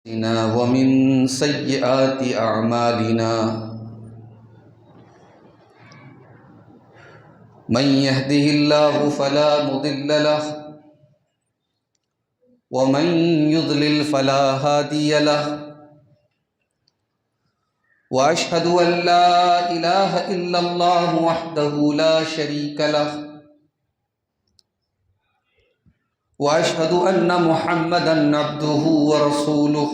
ومن سيئات أعمالنا من يهده الله فلا مضل له ومن يضلل فلا هادي له وأشهد أن لا إله إلا الله وحده لا شريك له وأشهد أن محمدًا عبده ورسوله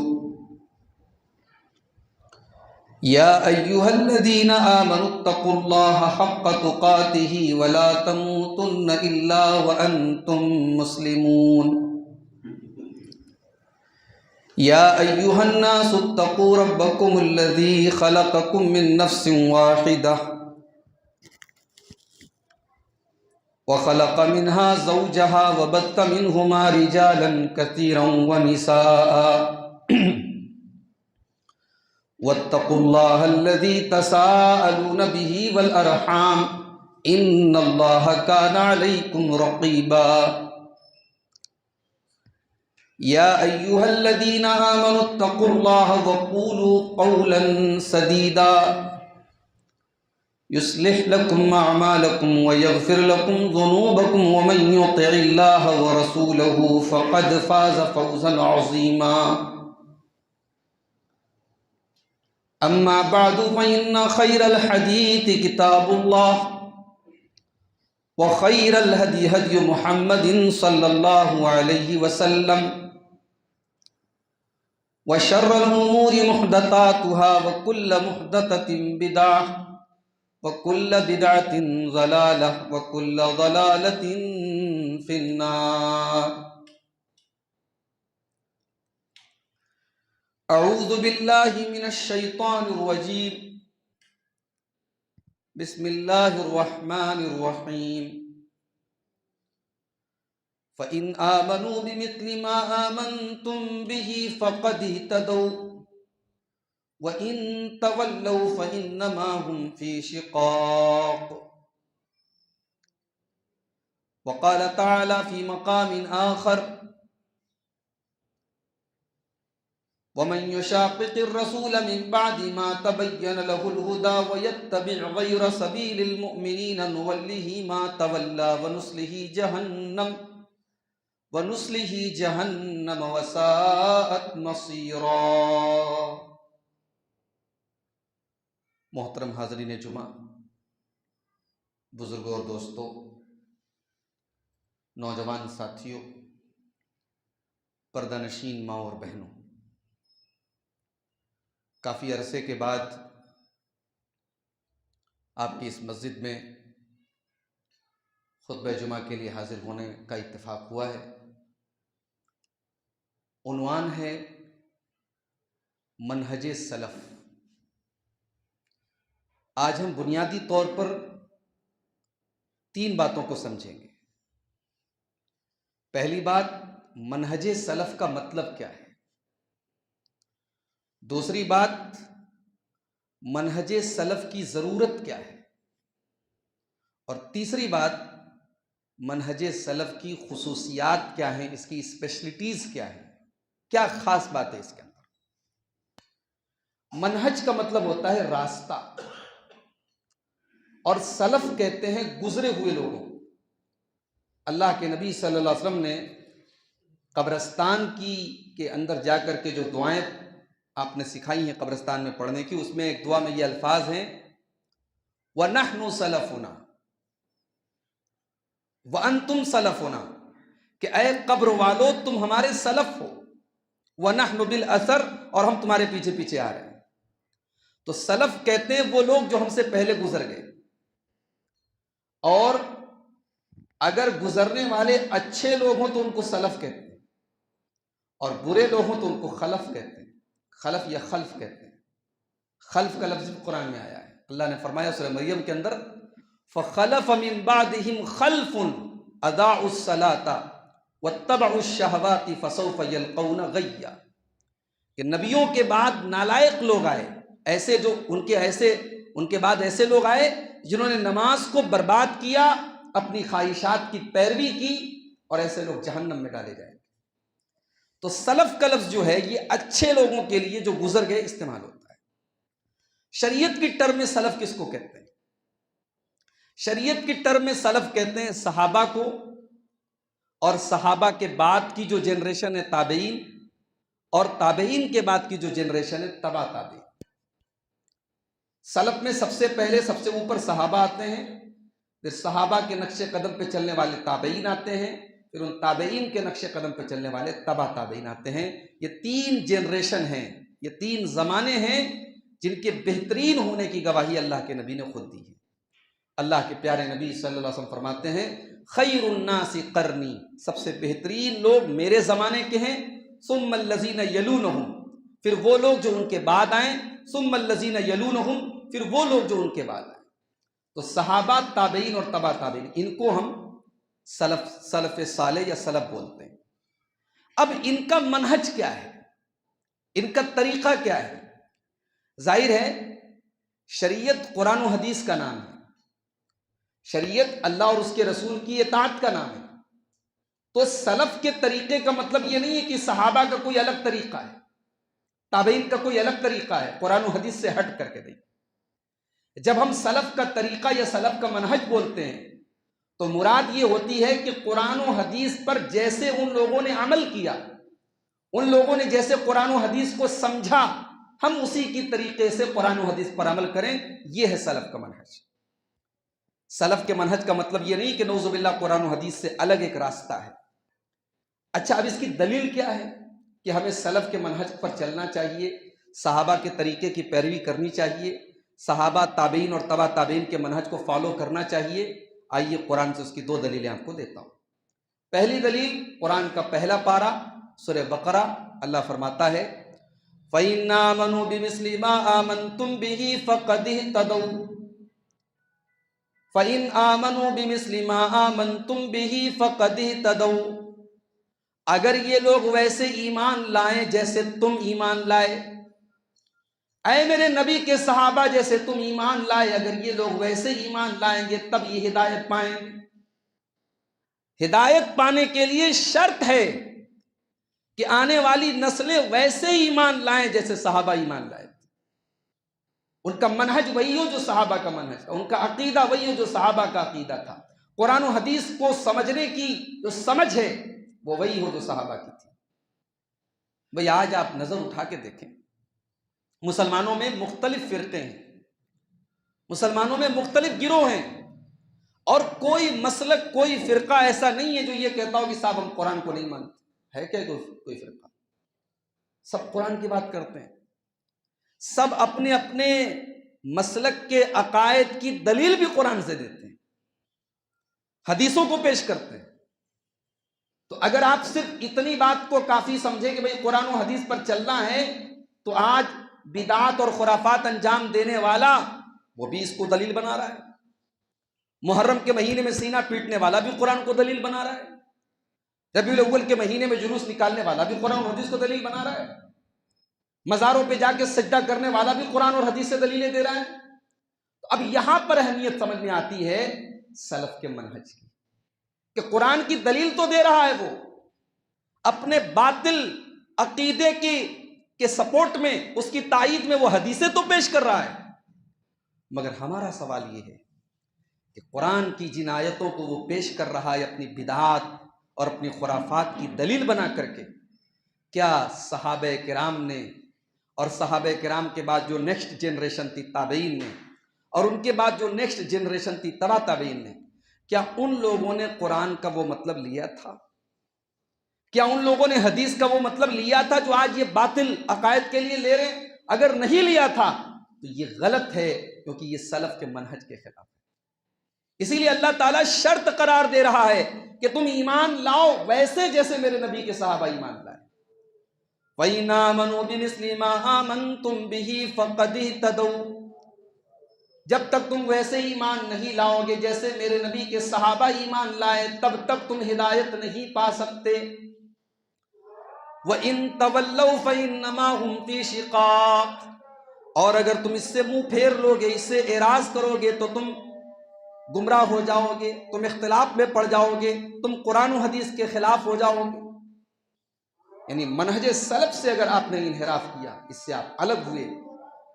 يا أيها الذين آمنوا اتقوا الله حق تقاته ولا تموتن إلا وأنتم مسلمون يا أيها الناس اتقوا ربكم الذي خلقكم من نفس واحدة وخلق منها زوجها وبث منهما رجالا كثيرا ونساء واتقوا الله الذي تساءلون به والأرحام إن الله كان عليكم رقيبا يا أيها الذين آمنوا اتقوا الله وقولوا قولا سديدا يصلح لكم أعمالكم ويغفر لكم ذنوبكم ومن يطع الله ورسوله فقد فاز فوزا عظيما أما بعد فإن خير الحديث كتاب الله وخير الهدي هدي محمد صلى الله عليه وسلم وشر الأمور محدثاتها وكل محدثة بدعة وكل بدعة ضلالة وكل ضلالة في النار أعوذ بالله من الشيطان الرجيم بسم الله الرحمن الرحيم فإن آمنوا بمثل ما آمنتم به فقد اهتدوا وَإِن تَوَلَّوْا فَإِنَّمَا هُمْ فِي شِقَاقٍ وقال تعالى في مقام آخر وَمَنْ يُشَاقِقِ الرَّسُولَ مِنْ بَعْدِ مَا تَبَيَّنَ لَهُ الْهُدَى وَيَتَّبِعْ غَيْرَ سَبِيلِ الْمُؤْمِنِينَ نُوَلِّهِ مَا تَوَلَّى وَنُصْلِهِ جَهَنَّمَ وَسَاءَتْ مَصِيرًا۔ محترم حاضرین جمعہ، بزرگوں اور دوستوں، نوجوان ساتھیوں، پردہ نشین ماں اور بہنوں، کافی عرصے کے بعد آپ کی اس مسجد میں خطبہ جمعہ کے لیے حاضر ہونے کا اتفاق ہوا ہے۔ عنوان ہے منہج سلف۔ آج ہم بنیادی طور پر 3 باتوں کو سمجھیں گے۔ پہلی بات، منہج سلف کا مطلب کیا ہے؟ دوسری بات، منہج سلف کی ضرورت کیا ہے؟ اور تیسری بات، منہج سلف کی خصوصیات کیا ہیں، اس کی اسپیشلٹیز کیا ہیں، کیا خاص بات ہے اس کے اندر؟ منہج کا مطلب ہوتا ہے راستہ، اور سلف کہتے ہیں گزرے ہوئے لوگوں۔ اللہ کے نبی صلی اللہ علیہ وسلم نے قبرستان کے اندر جا کر کے جو دعائیں آپ نے سکھائی ہیں قبرستان میں پڑھنے کی، اس میں ایک دعا میں یہ الفاظ ہیں وَنَحْنُ سَلَفُنَا وَأَنْتُمْ سَلَفُنَا، کہ اے قبر والو تم ہمارے سلف ہو، وَنَحْنُ بِالْأَثَرِ، اور ہم تمہارے پیچھے پیچھے آ رہے ہیں۔ تو سلف کہتے ہیں وہ لوگ جو ہم سے پہلے گزر گئے، اور اگر گزرنے والے اچھے لوگ ہوں تو ان کو سلف کہتے ہیں، اور برے لوگ ہوں تو ان کو خلف کہتے ہیں۔ خلف یا خلف کہتے ہیں۔ خلف کا لفظ قرآن میں آیا ہے۔ اللہ نے فرمایا سورہ مریم کے اندر فَخَلَفَ مِن بَعْدِهِمْ خَلْفٌ أَضَاعُوا الصَّلَاةَ وَاتَّبَعُوا الشَّهَوَاتِ فَسَوْفَ يَلْقَوْنَ غَيًّا، کہ نبیوں کے بعد نالائق لوگ آئے، ایسے جو ان کے بعد ایسے لوگ آئے جنہوں نے نماز کو برباد کیا، اپنی خواہشات کی پیروی کی، اور ایسے لوگ جہنم میں ڈالے جائیں گے۔ تو سلف کا لفظ جو ہے یہ اچھے لوگوں کے لیے جو گزر گئے استعمال ہوتا ہے۔ شریعت کی ٹرم میں سلف کس کو کہتے ہیں؟ شریعت کی ٹرم میں سلف کہتے ہیں صحابہ کو، اور صحابہ کے بعد کی جو جنریشن ہے تابعین، اور تابعین کے بعد کی جو جنریشن ہے تبع تابعین۔ سلف میں سب سے پہلے سب سے اوپر صحابہ آتے ہیں، پھر صحابہ کے نقش قدم پہ چلنے والے تابعین آتے ہیں، پھر ان تابعین کے نقش قدم پہ چلنے والے تبع تابعین آتے ہیں۔ یہ 3 جنریشن ہیں، یہ 3 زمانے ہیں جن کے بہترین ہونے کی گواہی اللہ کے نبی نے خود دی ہے۔ اللہ کے پیارے نبی صلی اللہ علیہ وسلم فرماتے ہیں خیر الناس قرنی، سب سے بہترین لوگ میرے زمانے کے ہیں، ثم الذین یلونہم، پھر وہ لوگ جو ان کے بعد آئیں، ثم الذین یلونہم، پھر وہ لوگ جو ان کے بعد آئیں۔ تو صحابہ، تابعین اور تبع تابعین، ان کو ہم سلف صالح یا سلف بولتے ہیں۔ اب ان کا منہج کیا ہے، ان کا طریقہ کیا ہے؟ ظاہر ہے شریعت قرآن و حدیث کا نام ہے، شریعت اللہ اور اس کے رسول کی اطاعت کا نام ہے۔ تو سلف کے طریقے کا مطلب یہ نہیں ہے کہ صحابہ کا کوئی الگ طریقہ ہے، تابعین کا کوئی الگ طریقہ ہے قرآن و حدیث سے ہٹ کر کے نہیں۔ جب ہم سلف کا طریقہ یا سلف کا منہج بولتے ہیں تو مراد یہ ہوتی ہے کہ قرآن و حدیث پر جیسے ان لوگوں نے عمل کیا، ان لوگوں نے جیسے قرآن و حدیث کو سمجھا، ہم اسی کی طریقے سے قرآن و حدیث پر عمل کریں، یہ ہے سلف کا منہج۔ سلف کے منہج کا مطلب یہ نہیں کہ نعوذ باللہ قرآن و حدیث سے الگ ایک راستہ ہے۔ اچھا، اب اس کی دلیل کیا ہے کہ ہمیں سلف کے منہج پر چلنا چاہیے، صحابہ کے طریقے کی پیروی کرنی چاہیے، صحابہ، تابعین اور تبع تابعین کے منہج کو فالو کرنا چاہیے؟ آئیے قرآن سے اس کی 2 دلیلیں آپ کو دیتا ہوں۔ پہلی دلیل قرآن کا پہلا پارہ سورہ بقرہ، اللہ فرماتا ہے فَإِنْ آمَنُوا بِمِثْلِ مَا آمَنْتُمْ بِهِ فَقَدِ اهْتَدَوْا فَإِنْ آمَنُوا بِمِثْلِ مَا آمَنْتُمْ بِهِ فَقَدِ اهْتَدَوْا، اگر یہ لوگ ویسے ایمان لائیں جیسے تم ایمان لائے، اے میرے نبی کے صحابہ جیسے تم ایمان لائے، اگر یہ لوگ ویسے ایمان لائیں گے تب یہ ہدایت پائیں گے۔ ہدایت پانے کے لیے شرط ہے کہ آنے والی نسلیں ویسے ایمان لائیں جیسے صحابہ ایمان لائے، ان کا منہج وہی ہو جو صحابہ کا منہج تھا، ان کا عقیدہ وہی ہو جو صحابہ کا عقیدہ تھا، قرآن و حدیث کو سمجھنے کی جو سمجھ ہے وہ وہی ہو جو صحابہ کی تھی۔ بھئی آج آپ نظر اٹھا کے دیکھیں، مسلمانوں میں مختلف فرقے ہیں، مسلمانوں میں مختلف گروہ ہیں، اور کوئی مسلک، کوئی فرقہ ایسا نہیں ہے جو یہ کہتا ہو کہ صاحب ہم قرآن کو نہیں مانتے۔ ہے کیا کوئی فرقہ؟ سب قرآن کی بات کرتے ہیں، سب اپنے اپنے مسلک کے عقائد کی دلیل بھی قرآن سے دیتے ہیں، حدیثوں کو پیش کرتے ہیں۔ تو اگر آپ صرف اتنی بات کو کافی سمجھیں کہ بھئی قرآن و حدیث پر چلنا ہے، تو آج بدعات اور خرافات انجام دینے والا وہ بھی اس کو دلیل بنا رہا ہے، محرم کے مہینے میں سینہ پیٹنے والا بھی قرآن کو دلیل بنا رہا ہے، ربیع الاول کے مہینے میں جلوس نکالنے والا بھی قرآن اور حدیث کو دلیل بنا رہا ہے، مزاروں پہ جا کے سجدہ کرنے والا بھی قرآن اور حدیث سے دلیلیں دے رہا ہے۔ تو اب یہاں پر اہمیت سمجھ میں آتی ہے سلف کے منہج کی، کہ قرآن کی دلیل تو دے رہا ہے، وہ اپنے باطل عقیدے کے سپورٹ میں، اس کی تائید میں وہ حدیثیں تو پیش کر رہا ہے، مگر ہمارا سوال یہ ہے کہ قرآن کی جن آیتوں کو وہ پیش کر رہا ہے اپنی بدعات اور اپنی خرافات کی دلیل بنا کر کے، کیا صحابہ کرام نے اور صحابہ کرام کے بعد جو نیکسٹ جنریشن تھی تابعین نے، اور ان کے بعد جو نیکسٹ جنریشن تھی تبع تابعین نے، کیا ان لوگوں نے قرآن کا وہ مطلب لیا تھا؟ کیا ان لوگوں نے حدیث کا وہ مطلب لیا تھا جو آج یہ باطل عقائد کے لیے لے رہے ہیں؟ اگر نہیں لیا تھا تو یہ غلط ہے، کیونکہ یہ سلف کے منہج کے خلاف ہے۔ اسی لیے اللہ تعالیٰ شرط قرار دے رہا ہے کہ تم ایمان لاؤ ویسے جیسے میرے نبی کے صحابہ ایمان لائے۔ وَإِنْ آمَنُوا بِمِثْلِ مَا آمَنْتُمْ بِهِ فَقَدِ اهْتَدَوْا، جب تک تم ویسے ایمان نہیں لاؤ گے جیسے میرے نبی کے صحابہ ایمان لائے، تب تک تم ہدایت نہیں پا سکتے۔ وَإِن تَوَلَّوْا فَإِنَّمَا هُمْ فِي شِقَاقٍ، اور اگر تم اس سے منہ پھیر لو گے، اس سے اعراض کرو گے، تو تم گمراہ ہو جاؤ گے، تم اختلاف میں پڑ جاؤ گے، تم قرآن و حدیث کے خلاف ہو جاؤ گے۔ یعنی منہج سلف سے اگر آپ نے انحراف کیا، اس سے آپ الگ ہوئے،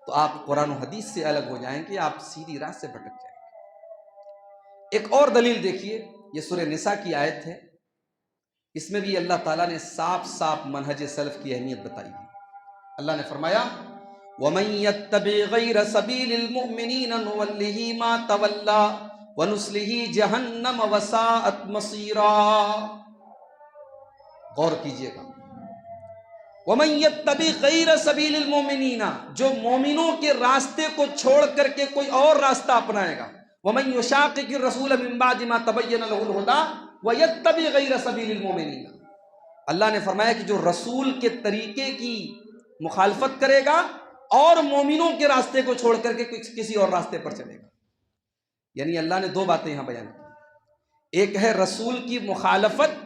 تو آپ قرآن و حدیث سے الگ ہو جائیں گے، آپ سیدھی راہ سے بھٹک جائیں گے۔ ایک اور دلیل دیکھیے، یہ سورہ نساء کی آیت ہے، اس میں بھی اللہ تعالیٰ نے صاف صاف منہج سلف کی اہمیت بتائی ہے۔ اللہ نے فرمایا وَمَن يَتَّبِعْ غَيْرَ سَبِيلِ الْمُؤْمِنِينَ نُوَلِّهِ مَا تَوَلَّى وَنُصْلِهِ جَهَنَّمَ وَسَاءَتْ مَصِيرًا۔ غور کیجئے گا، وَمَن يَتَّبِعْ غَيْرَ سَبِيلِ الْمُؤْمِنِينَ، جو مومنوں کے راستے کو چھوڑ کر کے کوئی اور راستہ اپنائے گا، وَمَن يُشَاقِقِ الرَّسُولَ مِن بَعْدِ مَا تَبَيَّنَ لَهُ الْهُدَىٰ وَيَتَّبِعْ غَيْرَ سَبِيلِ الْمُؤْمِنِينَ، اللہ نے فرمایا کہ جو رسول کے طریقے کی مخالفت کرے گا اور مومنوں کے راستے کو چھوڑ کر کے کسی اور راستے پر چلے گا، یعنی اللہ نے دو باتیں یہاں بیان کی، ایک ہے رسول کی مخالفت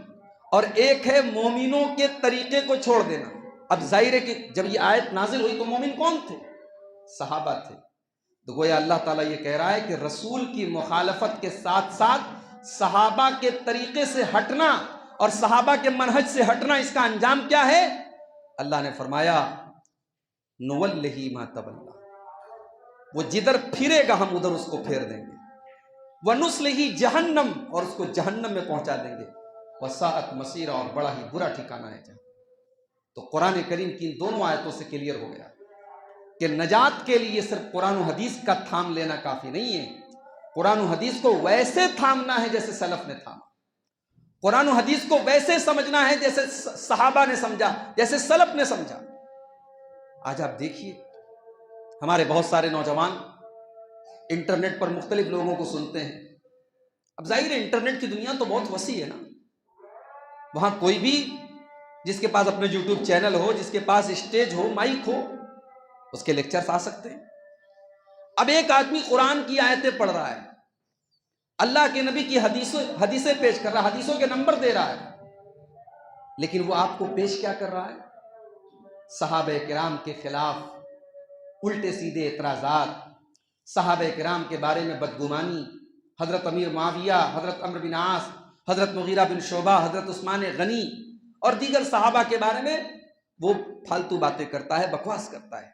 اور ایک ہے مومنوں کے طریقے کو چھوڑ دینا۔ اب ظاہر ہے کہ جب یہ آیت نازل ہوئی تو مومن کون تھے؟ صحابہ تھے۔ تو گویا اللہ تعالیٰ یہ کہہ رہا ہے کہ رسول کی مخالفت کے ساتھ ساتھ صحابہ کے طریقے سے ہٹنا اور صحابہ کے منہج سے ہٹنا، اس کا انجام کیا ہے؟ اللہ نے فرمایا نُوَلِّهِ مَا تَوَلَّى، وہ جدھر پھرے گا ہم ادھر اس کو پھیر دیں گے، وَنُصْلِهِ جَهَنَّمَ، اور اس کو جہنم میں پہنچا دیں گے، وَسَاءَتْ مَصِيرًا، اور بڑا ہی برا ٹھکانہ ہے جہاں۔ تو قرآن کریم کی ان دونوں آیتوں سے کلیئر ہو گیا کہ نجات کے لیے صرف قرآن و حدیث کا تھام لینا کافی نہیں ہے، قرآن و حدیث کو ویسے تھامنا ہے جیسے سلف نے تھاما، قرآن و حدیث کو ویسے سمجھنا ہے جیسے صحابہ نے سمجھا، جیسے سلف نے سمجھا۔ آج آپ دیکھیے ہمارے بہت سارے نوجوان انٹرنیٹ پر مختلف لوگوں کو سنتے ہیں۔ اب ظاہر ہے انٹرنیٹ کی دنیا تو بہت وسیع ہے نا، وہاں کوئی بھی جس کے پاس اپنے یوٹیوب چینل ہو، جس کے پاس اسٹیج ہو، مائک ہو، اس کے لیکچرز آ سکتے ہیں۔ اب ایک آدمی قرآن کی آیتیں پڑھ رہا ہے، اللہ کے نبی کی حدیثیں پیش کر رہا ہے، حدیثوں کے نمبر دے رہا ہے، لیکن وہ آپ کو پیش کیا کر رہا ہے؟ صحابہ کرام کے خلاف الٹے سیدھے اعتراضات، صحابہ کرام کے بارے میں بدگمانی، حضرت امیر معاویہ، حضرت عمرو بن عاص، حضرت مغیرہ بن شعبہ، حضرت عثمان غنی اور دیگر صحابہ کے بارے میں وہ فالتو باتیں کرتا ہے، بکواس کرتا ہے۔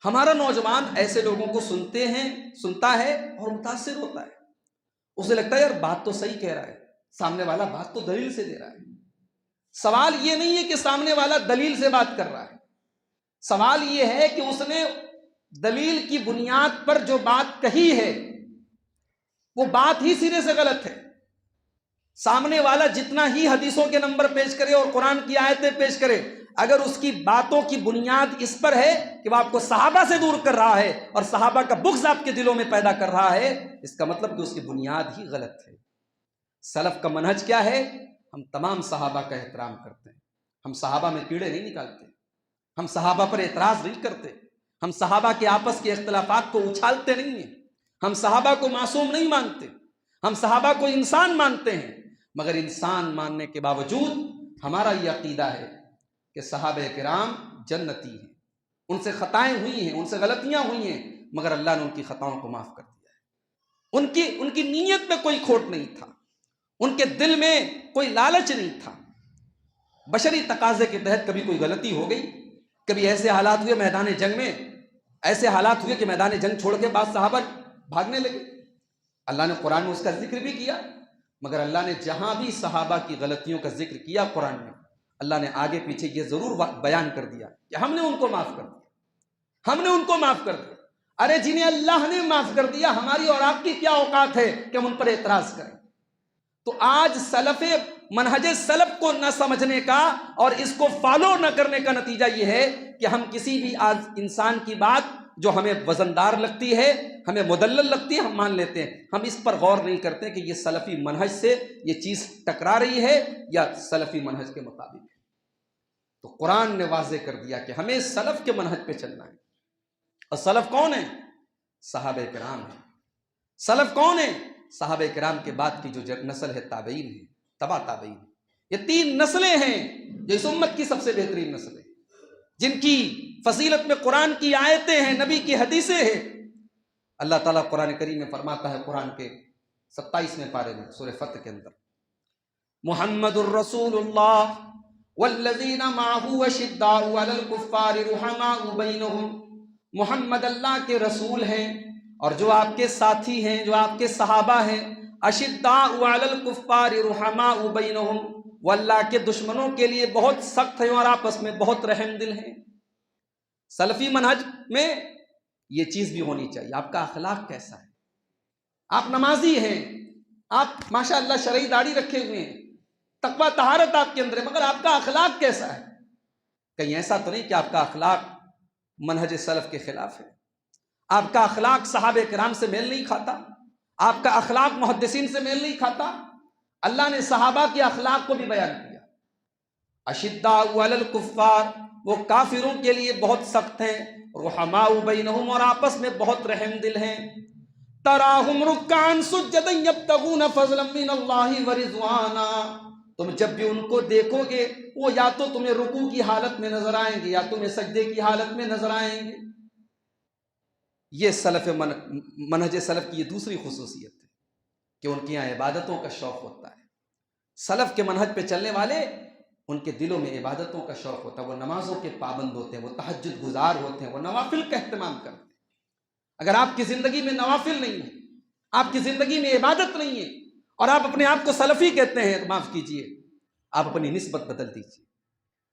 ہمارا نوجوان ایسے لوگوں کو سنتا ہے اور متاثر ہوتا ہے، اسے لگتا ہے یار بات تو صحیح کہہ رہا ہے، سامنے والا بات تو دلیل سے دے رہا ہے۔ سوال یہ نہیں ہے کہ سامنے والا دلیل سے بات کر رہا ہے، سوال یہ ہے کہ اس نے دلیل کی بنیاد پر جو بات کہی ہے وہ بات ہی سرے سے غلط ہے۔ سامنے والا جتنا ہی حدیثوں کے نمبر پیش کرے اور قرآن کی آیتیں پیش کرے، اگر اس کی باتوں کی بنیاد اس پر ہے کہ وہ آپ کو صحابہ سے دور کر رہا ہے اور صحابہ کا بغض آپ کے دلوں میں پیدا کر رہا ہے، اس کا مطلب کہ اس کی بنیاد ہی غلط ہے۔ سلف کا منہج کیا ہے؟ ہم تمام صحابہ کا احترام کرتے ہیں، ہم صحابہ میں کیڑے نہیں نکالتے، ہم صحابہ پر اعتراض نہیں کرتے، ہم صحابہ کے آپس کے اختلافات کو اچھالتے نہیں ہیں، ہم صحابہ کو معصوم نہیں مانتے، ہم صحابہ کو انسان مانتے ہیں، مگر انسان ماننے کے باوجود ہمارا یہ عقیدہ ہے کہ صحابہ کرام جنتی ہیں، ان سے خطائیں ہوئی ہیں، ان سے غلطیاں ہوئی ہیں، مگر اللہ نے ان کی خطاؤں کو معاف کر دیا ہے۔ ان کی نیت میں کوئی کھوٹ نہیں تھا، ان کے دل میں کوئی لالچ نہیں تھا۔ بشری تقاضے کے تحت کبھی کوئی غلطی ہو گئی، کبھی ایسے حالات ہوئے میدان جنگ میں، ایسے حالات ہوئے کہ میدان جنگ چھوڑ کے بعض صحابہ بھاگنے لگے، اللہ نے قرآن میں اس کا ذکر بھی کیا، مگر اللہ نے جہاں بھی صحابہ کی غلطیوں کا ذکر کیا قرآن میں، اللہ نے آگے پیچھے یہ ضرور بیان کر دیا کہ ہم نے ان کو معاف کر دیا، ہم نے ان کو معاف کر دیا۔ ارے جنہیں اللہ نے معاف کر دیا، ہماری اور آپ کی کیا اوقات ہے کہ ہم ان پر اعتراض کریں؟ تو آج منہج سلف کو نہ سمجھنے کا اور اس کو فالو نہ کرنے کا نتیجہ یہ ہے کہ ہم کسی بھی آج انسان کی بات جو ہمیں وزندار لگتی ہے، ہمیں مدلل لگتی ہے، ہم مان لیتے ہیں، ہم اس پر غور نہیں کرتے کہ یہ سلفی منہج سے یہ چیز ٹکرا رہی ہے یا سلفی منہج کے مطابق ہے۔ تو قرآن نے واضح کر دیا کہ ہمیں سلف کے منہج پہ چلنا ہے، اور سلف کون ہے؟ صحابہ کرام ہیں۔ سلف کون ہے؟ صحابہ کرام کے بعد کی جو نسل ہے تابعین ہے، تبع تابعین، یہ 3 نسلیں ہیں جو اس امت کی سب سے بہترین نسل ہے، جن کی فضیلت میں قرآن کی آیتیں ہیں، نبی کی حدیثیں ہیں۔ اللہ تعالیٰ قرآن کریم میں فرماتا ہے، قرآن کے 27ویں پارے میں سورہ فتح کے اندر، محمد الرسول اللہ والذین معہ اشداء علی الکفار رحماء بینہم، محمد اللہ کے رسول ہیں اور جو آپ کے ساتھی ہیں، جو آپ کے صحابہ ہیں، اشداء علی الکفار رحماء بینہم، وہ اللہ کے دشمنوں کے لیے بہت سخت ہیں اور آپس میں بہت رحم دل ہیں۔ سلفی منہج میں یہ چیز بھی ہونی چاہیے۔ آپ کا اخلاق کیسا ہے؟ آپ نمازی ہیں، آپ ماشاءاللہ شرعی داڑھی رکھے ہوئے ہیں، تقویٰ طہارت آپ کے اندر ہے، مگر آپ کا اخلاق کیسا ہے؟ کہیں ایسا تو نہیں کہ آپ کا اخلاق منہج سلف کے خلاف ہے، آپ کا اخلاق صحابہ کرام سے میل نہیں کھاتا، آپ کا اخلاق محدثین سے میل نہیں کھاتا۔ اللہ نے صحابہ کے اخلاق کو بھی بیان کیا، اشداء علی الکفار، وہ کافروں کے لیے بہت سخت ہیں، رحماء بینہم، اور آپس میں بہت رحم دل ہیں۔ تراہم رکعا سجدا یبتغون فضلا من اللہ ورضوانا، تم جب بھی ان کو دیکھو گے وہ یا تو تمہیں رکوع کی حالت میں نظر آئیں گے یا تمہیں سجدے کی حالت میں نظر آئیں گے۔ یہ سلف منہج سلف کی یہ دوسری خصوصیت ہے کہ ان کے یہاں عبادتوں کا شوق ہوتا ہے۔ سلف کے منہج پہ چلنے والے، ان کے دلوں میں عبادتوں کا شوق ہوتا ہے، وہ نمازوں کے پابند ہوتے ہیں، وہ تہجد گزار ہوتے ہیں، وہ نوافل کا اہتمام کرتے ہیں۔ اگر آپ کی زندگی میں نوافل نہیں ہے، آپ کی زندگی میں عبادت نہیں ہے، اور آپ اپنے آپ کو سلفی کہتے ہیں، تو معاف کیجئے، آپ اپنی نسبت بدل دیجئے۔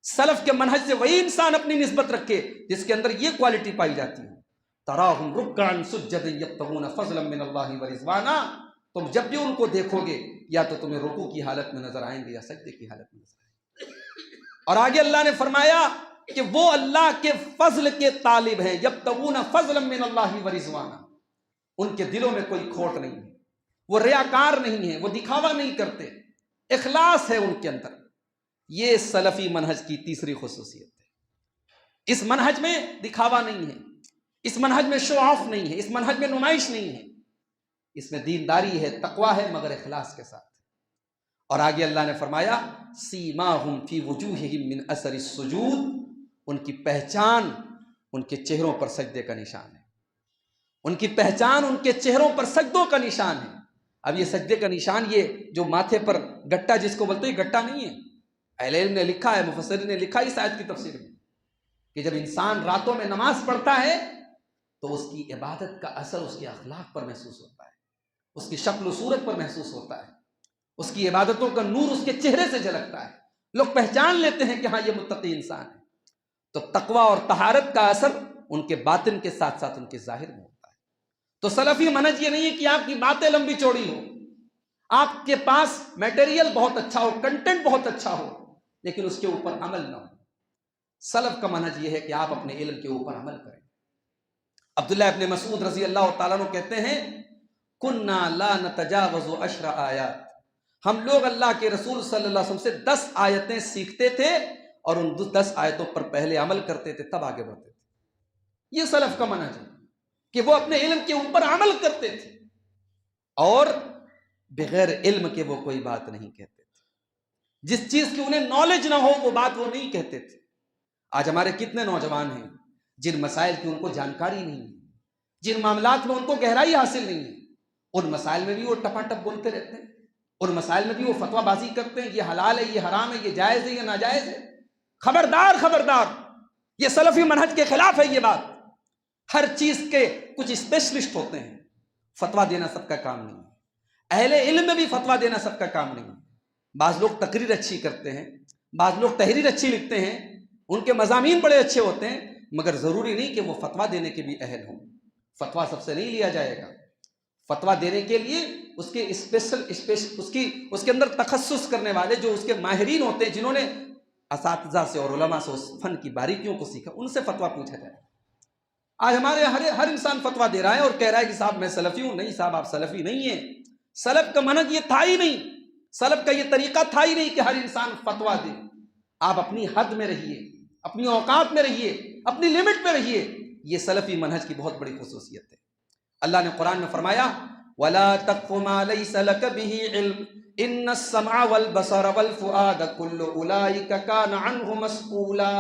سلف کے منہج سے وہی انسان اپنی نسبت رکھے جس کے اندر یہ کوالٹی پائی جاتی ہے، تراہم رکعا سجدا یبتغون فضلا من اللہ ورضوانا، تم جب بھی ان کو دیکھو گے یا تو تمہیں رکوع کی حالت میں نظر آئیں گے یا سجدے کی حالت میں نظر آئیں گے۔ اور آگے اللہ نے فرمایا کہ وہ اللہ کے فضل کے طالب ہیں، یبتغون فضلا من اللہ ورضوانا، ان کے دلوں میں کوئی کھوٹ نہیں ہے، وہ ریاکار نہیں ہے، وہ دکھاوا نہیں کرتے، اخلاص ہے ان کے اندر۔ یہ سلفی منہج کی تیسری خصوصیت ہے۔ اس منہج میں دکھاوا نہیں ہے، اس منہج میں شو آف نہیں ہے، اس منہج میں نمائش نہیں ہے، اس میں دینداری ہے، تقویٰ ہے، مگر اخلاص کے ساتھ۔ اور آگے اللہ نے فرمایا سیماہم فی وجوہہم من اثر السجود، ان کی پہچان ان کے چہروں پر سجدے کا نشان ہے، ان کی پہچان ان کے چہروں پر سجدوں کا نشان ہے۔ اب یہ سجدے کا نشان، یہ جو ماتھے پر گٹا جس کو بولتے ہیں، گٹا نہیں ہے۔ اہل علم نے لکھا ہے، مفسرین نے لکھا اس آیت کی تفسیر میں کہ جب انسان راتوں میں نماز پڑھتا ہے تو اس کی عبادت کا اثر اس کے اخلاق پر محسوس ہوتا ہے، اس کی شکل و صورت پر محسوس ہوتا ہے، اس کی عبادتوں کا نور اس کے چہرے سے جھلکتا ہے، لوگ پہچان لیتے ہیں کہ ہاں یہ متقی انسان ہے۔ تو تقویٰ اور طہارت کا اثر ان کے باطن کے ساتھ ساتھ ان کے ظاہر میں ہوتا ہے۔ تو سلفی منہج یہ نہیں ہے کہ آپ کی باتیں لمبی چوڑی ہو، آپ کے پاس میٹیریل بہت اچھا ہو، کنٹینٹ بہت اچھا ہو، لیکن اس کے اوپر عمل نہ ہو۔ سلف کا منہج یہ ہے کہ آپ اپنے علم کے اوپر عمل کریں۔ عبداللہ ابن مسعود رضی اللہ تعالیٰ عنہ کہتے ہیں کنا لا نتجاوز 10 آیات، ہم لوگ اللہ کے رسول صلی اللہ علیہ وسلم سے 10 آیتیں سیکھتے تھے اور ان 10 آیتوں پر پہلے عمل کرتے تھے، تب آگے بڑھتے تھے۔ یہ سلف کا منہج ہے کہ وہ اپنے علم کے اوپر عمل کرتے تھے اور بغیر علم کے وہ کوئی بات نہیں کہتے تھے۔ جس چیز کی انہیں نالج نہ ہو وہ بات وہ نہیں کہتے تھے۔ آج ہمارے کتنے نوجوان ہیں جن مسائل کی ان کو جانکاری نہیں ہے، جن معاملات میں ان کو گہرائی حاصل نہیں ہے، ان مسائل میں بھی وہ ٹپاٹپ بولتے رہتے ہیں، ان مسائل میں بھی وہ فتویٰ بازی کرتے ہیں، یہ حلال ہے، یہ حرام ہے، یہ جائز ہے، یہ ناجائز ہے۔ خبردار خبردار، یہ سلفی منہج کے خلاف ہے یہ بات۔ ہر چیز کے کچھ اسپیشلسٹ ہوتے ہیں، فتویٰ دینا سب کا کام نہیں ہے۔ اہل علم میں بھی فتویٰ دینا سب کا کام نہیں ہے۔ بعض لوگ تقریر اچھی کرتے ہیں، بعض لوگ تحریر اچھی لکھتے ہیں، ان کے مضامین بڑے اچھے ہوتے ہیں، مگر ضروری نہیں کہ وہ فتویٰ دینے کے بھی اہل ہوں۔ فتویٰ سب سے نہیں لیا جائے گا۔ فتویٰ دینے کے لیے اس کے اس کے اندر تخصص کرنے والے، جو اس کے ماہرین ہوتے ہیں، جنہوں نے اساتذہ سے اور علماء سے اس فن کی باریکیوں کو سیکھا، ان سے فتویٰ پوچھا جائے۔ آج ہمارے ہر انسان فتویٰ دے رہا ہے اور کہہ رہا ہے کہ صاحب میں سلفی ہوں۔ نہیں صاحب، آپ سلفی نہیں ہیں۔ سلف کا منہج یہ تھا ہی نہیں، سلف کا یہ طریقہ تھا ہی نہیں کہ ہر انسان فتویٰ دے۔ آپ اپنی حد میں رہیے، اپنی اوقات میں رہیے، اپنی لمٹ میں رہیے۔ یہ سلفی منہج کی بہت بڑی خصوصیت ہے۔ اللہ نے قرآن میں فرمایا وَلَا تَقْفُ مَا لَيْسَ لَكَ بِهِ عِلْمٌ إِنَّ السَّمْعَ وَالْبَصَرَ وَالْفُؤَادَ كُلُّ أُولَئِكَ كَانَ عَنْهُ مَسْئُولًا۔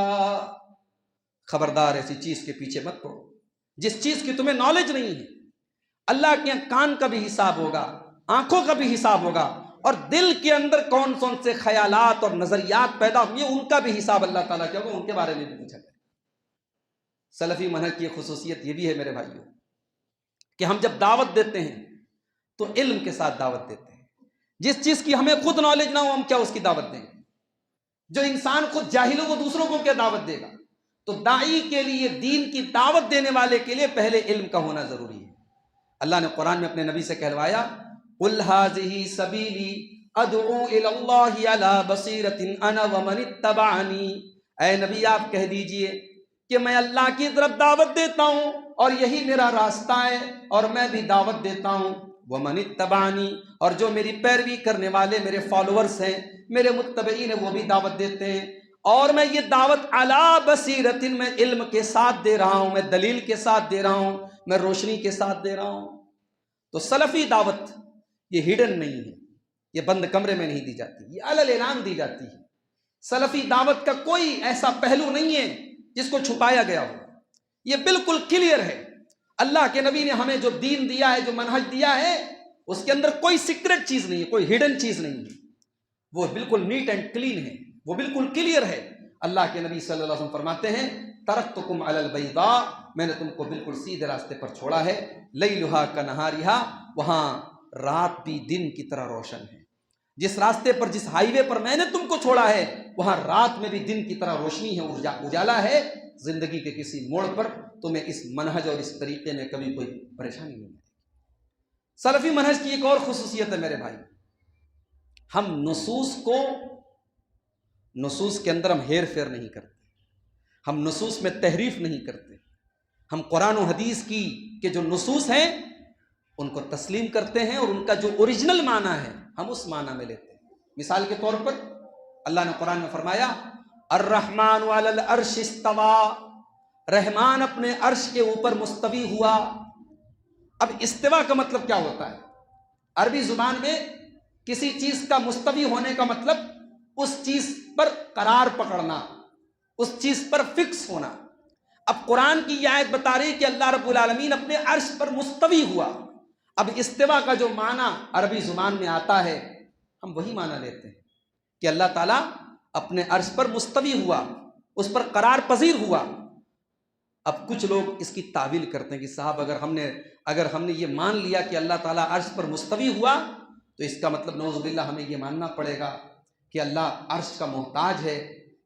خبردار ایسی چیز کے پیچھے مت پڑو جس چیز کی تمہیں نالج نہیں ہے۔ اللہ کے کان کا بھی حساب ہوگا، آنکھوں کا بھی حساب ہوگا، اور دل کے اندر کون کون سے خیالات اور نظریات پیدا ہوئے ان کا بھی حساب اللہ تعالیٰ کیا ہوگا، ان کے بارے میں بھی پوچھا جائے۔ سلفی منہج کی خصوصیت یہ بھی ہے میرے بھائیوں کہ ہم جب دعوت دیتے ہیں تو علم کے ساتھ دعوت دیتے ہیں۔ جس چیز کی ہمیں خود نالج نہ ہو ہم کیا اس کی دعوت دیں گے؟ جو انسان خود جاہل ہو وہ دوسروں کو کیا دعوت دے گا؟ تو داعی کے لیے، دین کی دعوت دینے والے کے لیے پہلے علم کا ہونا ضروری ہے۔ اللہ نے قرآن میں اپنے نبی سے کہلوایا قُلْ هَٰذِهِ سَبِيلِي أَدْعُو إِلَى اللَّهِ عَلَىٰ بَصِيرَةٍ أَنَا وَمَنِ اتَّبَعَنِي، اے نبی آپ کہہ دیجئے کہ میں اللہ کی طرف دعوت دیتا ہوں اور یہی میرا راستہ ہے، اور میں بھی دعوت دیتا ہوں وَمَنِ اتَّبَعَنِي، اور جو میری پیروی کرنے والے میرے فالوورز ہیں، میرے متبعین ہیں، وہ بھی دعوت دیتے ہیں۔ اور میں یہ دعوت علی بصیرت، میں علم کے ساتھ دے رہا ہوں، میں دلیل کے ساتھ دے رہا ہوں، میں روشنی کے ساتھ دے رہا ہوں۔ تو سلفی دعوت یہ ہڈن نہیں ہے، یہ بند کمرے میں نہیں دی جاتی، یہ علل اعلان دی جاتی ہے۔ سلفی دعوت کا کوئی ایسا پہلو نہیں ہے جس کو چھپایا گیا ہو، یہ بالکل کلیئر ہے۔ اللہ کے نبی نے ہمیں جو دین دیا ہے، جو منہج دیا ہے، اس کے اندر کوئی سیکرٹ چیز نہیں ہے، کوئی ہڈن چیز نہیں ہے، وہ بالکل نیٹ اینڈ کلین ہے، وہ بالکل کلیئر ہے۔ اللہ کے نبی صلی اللہ علیہ وسلم فرماتے ہیں ترکتکم علی البیضاء، میں نے تم کو بالکل سیدھے راستے پر چھوڑا ہے، لیلھا کنہارھا، وہاں رات بھی دن کی طرح روشن ہے۔ جس راستے پر، جس ہائی وے پر میں نے تم کو چھوڑا ہے، وہاں رات میں بھی دن کی طرح روشنی ہے، اجالا ہے۔ زندگی کے کسی موڑ پر تمہیں اس منہج اور اس طریقے میں کبھی کوئی پریشانی نہیں ہے۔ سلفی منہج کی ایک اور خصوصیت ہے میرے بھائی، ہم نصوص کے اندر ہم ہیر پھیر نہیں کرتے، ہم نصوص میں تحریف نہیں کرتے، ہم قرآن و حدیث کی کے جو نصوص ہیں ان کو تسلیم کرتے ہیں، اور ان کا جو اوریجنل معنی ہے ہم اس معنی میں لیتے ہیں۔ مثال کے طور پر اللہ نے قرآن میں فرمایا الرحمن علی العرش استوى، رحمان اپنے عرش کے اوپر مستوی ہوا۔ اب استوا کا مطلب کیا ہوتا ہے؟ عربی زبان میں کسی چیز کا مستوی ہونے کا مطلب اس چیز پر قرار پکڑنا، اس چیز پر فکس ہونا۔ اب قرآن کی یہ آیت بتا رہی کہ اللہ رب العالمین اپنے عرش پر مستوی ہوا۔ اب استوا کا جو معنی عربی زبان میں آتا ہے ہم وہی معنی لیتے ہیں کہ اللہ تعالیٰ اپنے عرش پر مستوی ہوا، اس پر قرار پذیر ہوا۔ اب کچھ لوگ اس کی تعویل کرتے ہیں کہ صاحب اگر ہم نے یہ مان لیا کہ اللہ تعالیٰ عرش پر مستوی ہوا تو اس کا مطلب نعوذ باللہ ہمیں یہ ماننا پڑے گا کہ اللہ عرش کا محتاج ہے۔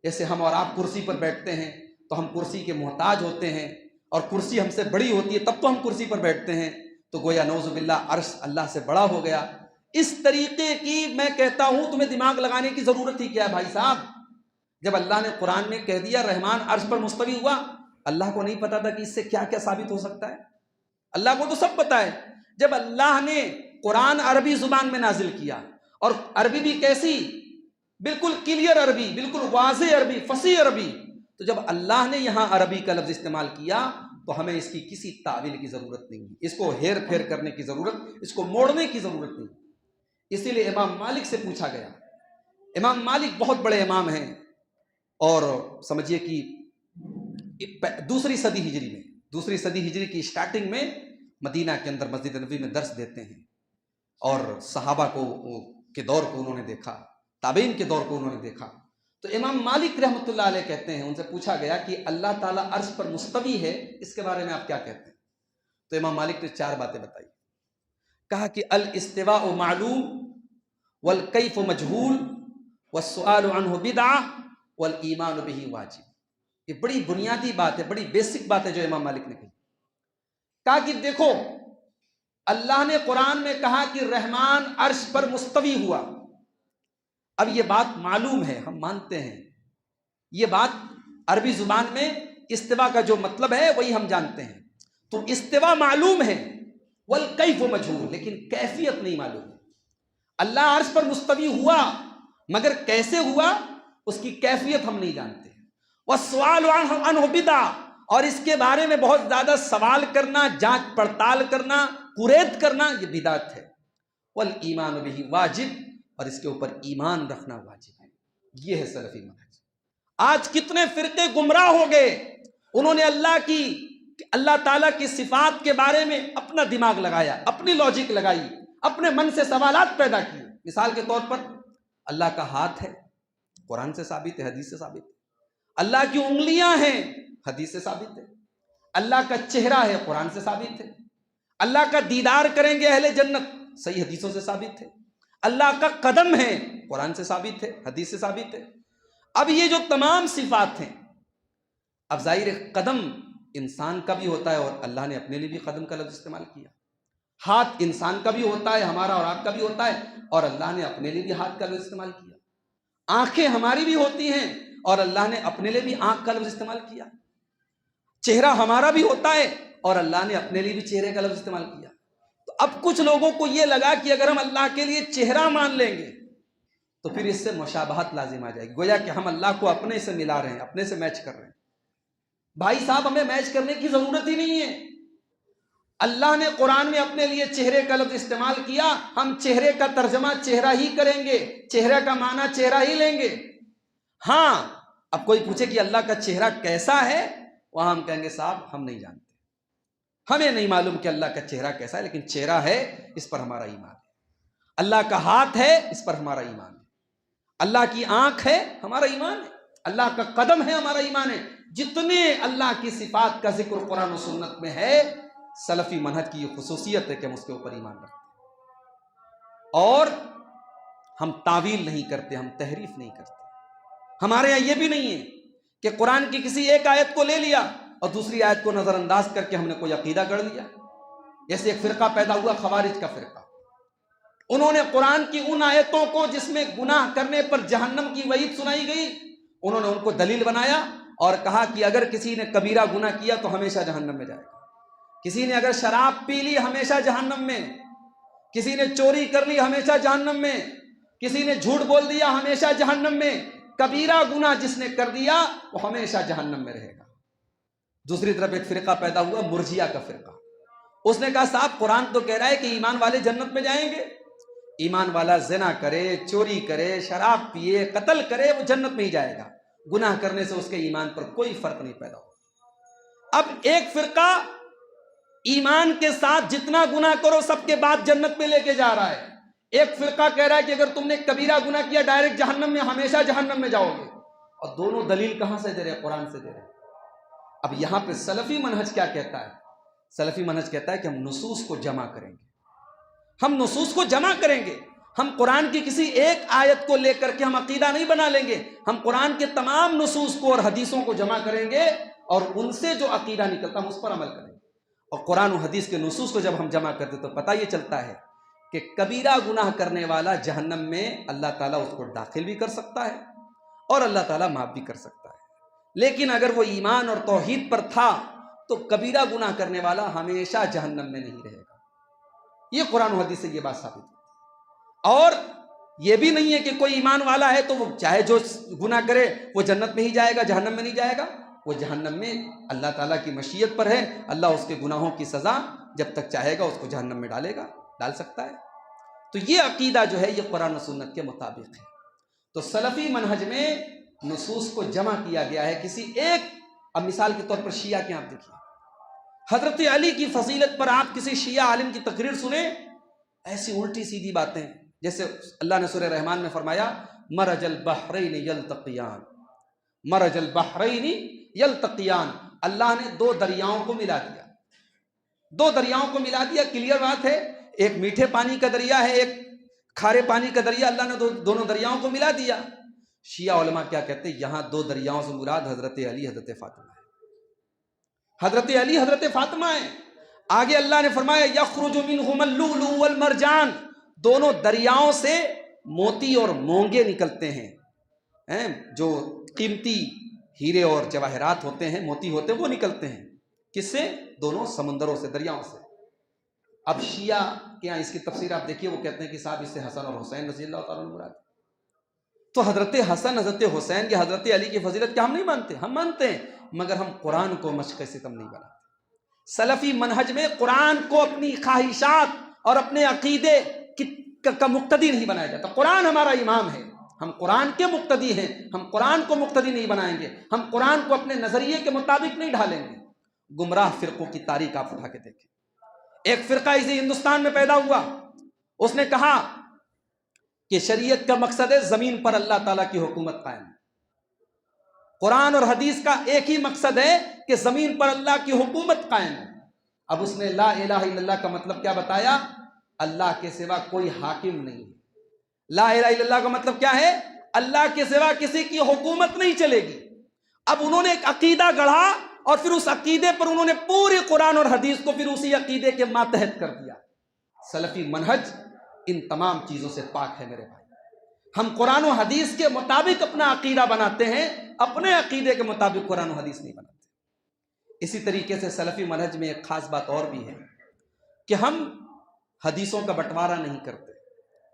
جیسے ہم اور آپ کرسی پر بیٹھتے ہیں تو ہم کرسی کے محتاج ہوتے ہیں، اور کرسی ہم سے بڑی ہوتی ہے تب تو ہم کرسی پر بیٹھتے ہیں، تو گویا نعوذ باللہ عرش اللہ سے بڑا ہو گیا۔ اس طریقے کی میں کہتا ہوں تمہیں دماغ لگانے کی ضرورت ہی کیا ہے بھائی صاحب؟ جب اللہ نے قرآن میں کہہ دیا رحمان عرش پر مستوی ہوا، اللہ کو نہیں پتا تھا کہ اس سے کیا کیا ثابت ہو سکتا ہے؟ اللہ کو تو سب پتا ہے۔ جب اللہ نے قرآن عربی زبان میں نازل کیا، اور عربی بھی کیسی؟ بالکل کلیئر عربی، بالکل واضح عربی، فصیح عربی، تو جب اللہ نے یہاں عربی کا لفظ استعمال کیا تو ہمیں اس کی کسی تعویل کی ضرورت نہیں ہے، اس کو ہیر پھیر کرنے کی ضرورت، اس کو موڑنے کی ضرورت نہیں۔ اسی لیے امام مالک سے پوچھا گیا، امام مالک بہت بڑے امام ہیں، اور سمجھیے کہ دوسری صدی ہجری کی سٹارٹنگ میں مدینہ کے اندر مسجد نبوی میں درس دیتے ہیں، اور صحابہ کے دور کو انہوں نے دیکھا، تابعین کے دور کو انہوں نے دیکھا۔ تو امام مالک رحمۃ اللہ علیہ کہتے ہیں، ان سے پوچھا گیا کہ اللہ تعالیٰ عرش پر مستوی ہے، اس کے بارے میں آپ کیا کہتے ہیں؟ تو امام مالک نے 4 باتیں بتائی۔ کہا کہ الاستواء معلوم، والکیف مجہول، والسؤال عنہ بدعہ، والایمان بہ واجب۔ یہ بڑی بنیادی بات ہے، بڑی بیسک بات ہے جو امام مالک نے کہی۔ کہا کہ دیکھو اللہ نے قرآن میں کہا کہ رحمان عرش پر مستوی ہوا، اب یہ بات معلوم ہے، ہم مانتے ہیں، یہ بات عربی زبان میں استوا کا جو مطلب ہے وہی ہم جانتے ہیں، تو استوا معلوم ہے، والکیف مجہول، لیکن کیفیت نہیں معلوم۔ اللہ عرش پر مستوی ہوا مگر کیسے ہوا اس کی کیفیت ہم نہیں جانتے۔ والسؤال عنہ بدعہ، اور اس کے بارے میں بہت زیادہ سوال کرنا، جانچ پڑتال کرنا، قرید کرنا، یہ بدعت ہے۔ والایمان بہ واجب، اور اس کے اوپر ایمان رکھنا واجب ہے۔ یہ ہے سلفی منہج۔ آج کتنے فرقے گمراہ ہو گئے، انہوں نے اللہ تعالیٰ کی صفات کے بارے میں اپنا دماغ لگایا، اپنی لاجک لگائی، اپنے من سے سوالات پیدا کیے. مثال کے طور پر اللہ کا ہاتھ ہے، قرآن سے ثابت ہے، حدیث سے ثابت ہے. اللہ کی انگلیاں ہیں، حدیث سے ثابت ہے. اللہ کا چہرہ ہے، قرآن سے ثابت ہے. اللہ کا دیدار کریں گے اہل جنت، صحیح حدیثوں سے ثابت ہے. اللہ کا قدم ہے، قرآن سے ثابت ہے، حدیث سے ثابت ہے. اب یہ جو تمام صفات ہیں، اب ظاہر قدم انسان کا بھی ہوتا ہے اور اللہ نے اپنے لیے بھی قدم کا لفظ استعمال کیا. ہاتھ انسان کا بھی ہوتا ہے، ہمارا اور آپ کا بھی ہوتا ہے، اور اللہ نے اپنے لیے بھی ہاتھ کا لفظ استعمال کیا. آنکھیں ہماری بھی ہوتی ہیں اور اللہ نے اپنے لیے بھی آنکھ کا لفظ استعمال کیا. چہرہ ہمارا بھی ہوتا ہے اور اللہ نے اپنے لیے بھی چہرے کا لفظ استعمال کیا. تو اب کچھ لوگوں کو یہ لگا کہ اگر ہم اللہ کے لیے چہرہ مان لیں گے تو پھر اس سے مشابہت لازم آ جائے گی، گویا کہ ہم اللہ کو اپنے سے ملا رہے ہیں، اپنے سے میچ کر رہے ہیں. بھائی صاحب، ہمیں میچ کرنے کی ضرورت ہی نہیں ہے. اللہ نے قرآن میں اپنے لیے چہرے کا لفظ استعمال کیا، ہم چہرے کا ترجمہ چہرہ ہی کریں گے، چہرے کا معنی چہرہ ہی لیں گے. ہاں، اب کوئی پوچھے کہ اللہ کا چہرہ کیسا ہے، وہاں ہم کہیں گے صاحب ہم نہیں جانتے، ہمیں نہیں معلوم کہ اللہ کا چہرہ کیسا ہے، لیکن چہرہ ہے، اس پر ہمارا ایمان ہے. اللہ کا ہاتھ ہے، اس پر ہمارا ایمان ہے. اللہ کی آنکھ ہے، ہمارا ایمان ہے. اللہ کا قدم ہے، ہمارا ایمان ہے. جتنے اللہ کی صفات کا ذکر قرآن و سنت میں ہے، سلفی منہج کی یہ خصوصیت ہے کہ ہم اس کے اوپر ایمان رکھتے ہیں اور ہم تعویل نہیں کرتے، ہم تحریف نہیں کرتے. ہمارے یہاں یہ بھی نہیں ہے کہ قرآن کی کسی ایک آیت کو لے لیا اور دوسری آیت کو نظر انداز کر کے ہم نے کوئی عقیدہ گڑھ لیا. جیسے ایک فرقہ پیدا ہوا، خوارج کا فرقہ. انہوں نے قرآن کی ان آیتوں کو جس میں گناہ کرنے پر جہنم کی وعید سنائی گئی، انہوں نے ان کو دلیل بنایا اور کہا کہ اگر کسی نے کبیرہ گناہ کیا تو ہمیشہ جہنم میں جائے گا. کسی نے اگر شراب پی لی ہمیشہ جہنم میں، کسی نے چوری کر لی ہمیشہ جہنم میں، کسی نے جھوٹ بول دیا ہمیشہ جہنم میں. کبیرہ گناہ جس نے کر دیا وہ ہمیشہ جہنم میں رہے گا. دوسری طرف ایک فرقہ پیدا ہوا، مرجیہ کا فرقہ. اس نے کہا صاحب قرآن تو کہہ رہا ہے کہ ایمان والے جنت میں جائیں گے، ایمان والا زنا کرے، چوری کرے، شراب پیے، قتل کرے، وہ جنت میں ہی جائے گا، گناہ کرنے سے اس کے ایمان پر کوئی فرق نہیں پیدا ہو. اب ایک فرقہ ایمان کے ساتھ جتنا گناہ کرو سب کے بعد جنت میں لے کے جا رہا ہے. ایک فرقہ کہہ رہا ہے کہ اگر تم نے کبیرہ گناہ کیا ڈائریکٹ جہنم میں، ہمیشہ جہنم میں جاؤ گے. اور دونوں دلیل کہاں سے دے رہے ہیں؟ قرآن سے دے رہے ہیں. اب یہاں پہ سلفی منہج کیا کہتا ہے؟ سلفی منہج کہتا ہے کہ ہم نصوص کو جمع کریں گے، ہم نصوص کو جمع کریں گے. ہم قرآن کی کسی ایک آیت کو لے کر کے ہم عقیدہ نہیں بنا لیں گے، ہم قرآن کے تمام نصوص کو اور حدیثوں کو جمع کریں گے اور ان سے جو عقیدہ نکلتا ہم اس پر عمل کریں گے. اور قرآن و حدیث کے نصوص کو جب ہم جمع کرتے تو پتہ یہ چلتا ہے کہ کبیرہ گناہ کرنے والا جہنم میں اللہ تعالیٰ اس کو داخل بھی کر سکتا ہے اور اللہ تعالیٰ معاف بھی کر سکتا ہے. لیکن اگر وہ ایمان اور توحید پر تھا تو کبیرہ گناہ کرنے والا ہمیشہ جہنم میں نہیں رہے گا. یہ قرآن و حدیث سے یہ بات ثابت ہے. اور یہ بھی نہیں ہے کہ کوئی ایمان والا ہے تو وہ چاہے جو گناہ کرے وہ جنت میں ہی جائے گا، جہنم میں نہیں جائے گا. وہ جہنم میں اللہ تعالیٰ کی مشیت پر ہے، اللہ اس کے گناہوں کی سزا جب تک چاہے گا اس کو جہنم میں ڈال سکتا ہے. تو یہ عقیدہ جو ہے یہ قرآن و سنت کے مطابق ہے. تو سلفی منہج میں نصوص کو جمع کیا گیا ہے کسی ایک. اب مثال کے طور پر شیعہ کے آپ دیکھیے، حضرت علی کی فضیلت پر آپ کسی شیعہ عالم کی تقریر سنیں، ایسی الٹی سیدھی باتیں. جیسے اللہ نے سورہ رحمان میں فرمایا مرج البحرین یلتقیان، مرج البحرین یلتقیان، اللہ نے دو دریاؤں کو ملا دیا. دو دریاؤں کو ملا دیا، کلیئر بات ہے. ایک میٹھے پانی کا دریا ہے، ایک کھارے پانی کا دریا، اللہ نے دونوں دریاؤں کو ملا دیا. شیعہ علماء کیا کہتے ہیں؟ یہاں دو دریاؤں سے مراد حضرت علی حضرت فاطمہ ہے. حضرت علی حضرت فاطمہ ہے. آگے اللہ نے فرمایا یخرج منہما اللؤلؤ والمرجان، دونوں دریاؤں سے موتی اور مونگے نکلتے ہیں. جو قیمتی ہیرے اور جواہرات ہوتے ہیں، موتی ہوتے ہیں، وہ نکلتے ہیں. کس سے؟ دونوں سمندروں سے، دریاؤں سے. اب شیعہ کے یہاں اس کی تفسیر آپ دیکھیے، وہ کہتے ہیں کہ صاحب اس سے حسن اور حسین رضی اللہ تعالیٰ عنہ مراد. تو حضرت حسن حضرت حسین یا حضرت علی کی فضیلت کیا ہم نہیں مانتے؟ ہم مانتے ہیں، مگر ہم قرآن کو مشق ستم نہیں بناتے. سلفی منہج میں قرآن کو اپنی خواہشات اور اپنے عقیدے کا مقتدی نہیں بنایا جاتا. قرآن ہمارا امام ہے، ہم قرآن کے مقتدی ہیں، ہم قرآن کو مقتدی نہیں بنائیں گے، ہم قرآن کو اپنے نظریے کے مطابق نہیں ڈھالیں گے. گمراہ فرقوں کی تاریخ آپ اٹھا کے دیکھیں. ایک فرقہ اسی ہندوستان میں پیدا ہوا، اس نے کہا کہ شریعت کا مقصد ہے زمین پر اللہ تعالیٰ کی حکومت قائم. قرآن اور حدیث کا ایک ہی مقصد ہے کہ زمین پر اللہ کی حکومت قائم ہے. اب اس نے لا الہ الا اللہ کا مطلب کیا بتایا؟ اللہ کے سوا کوئی حاکم نہیں ہے. لا الہ الا اللہ کا مطلب کیا ہے؟ اللہ کے سوا کسی کی حکومت نہیں چلے گی. اب انہوں نے ایک عقیدہ گڑھا اور پھر اس عقیدے پر انہوں نے پوری قرآن اور حدیث کو پھر اسی عقیدے کے ماتحت کر دیا. سلفی منہج ان تمام چیزوں سے پاک ہے میرے بھائی. ہم قرآن و حدیث کے مطابق اپنا عقیدہ بناتے ہیں، اپنے عقیدے کے مطابق قرآن و حدیث نہیں بناتے. اسی طریقے سے سلفی منہج میں ایک خاص بات اور بھی ہے کہ ہم حدیثوں کا بٹوارا نہیں کرتے،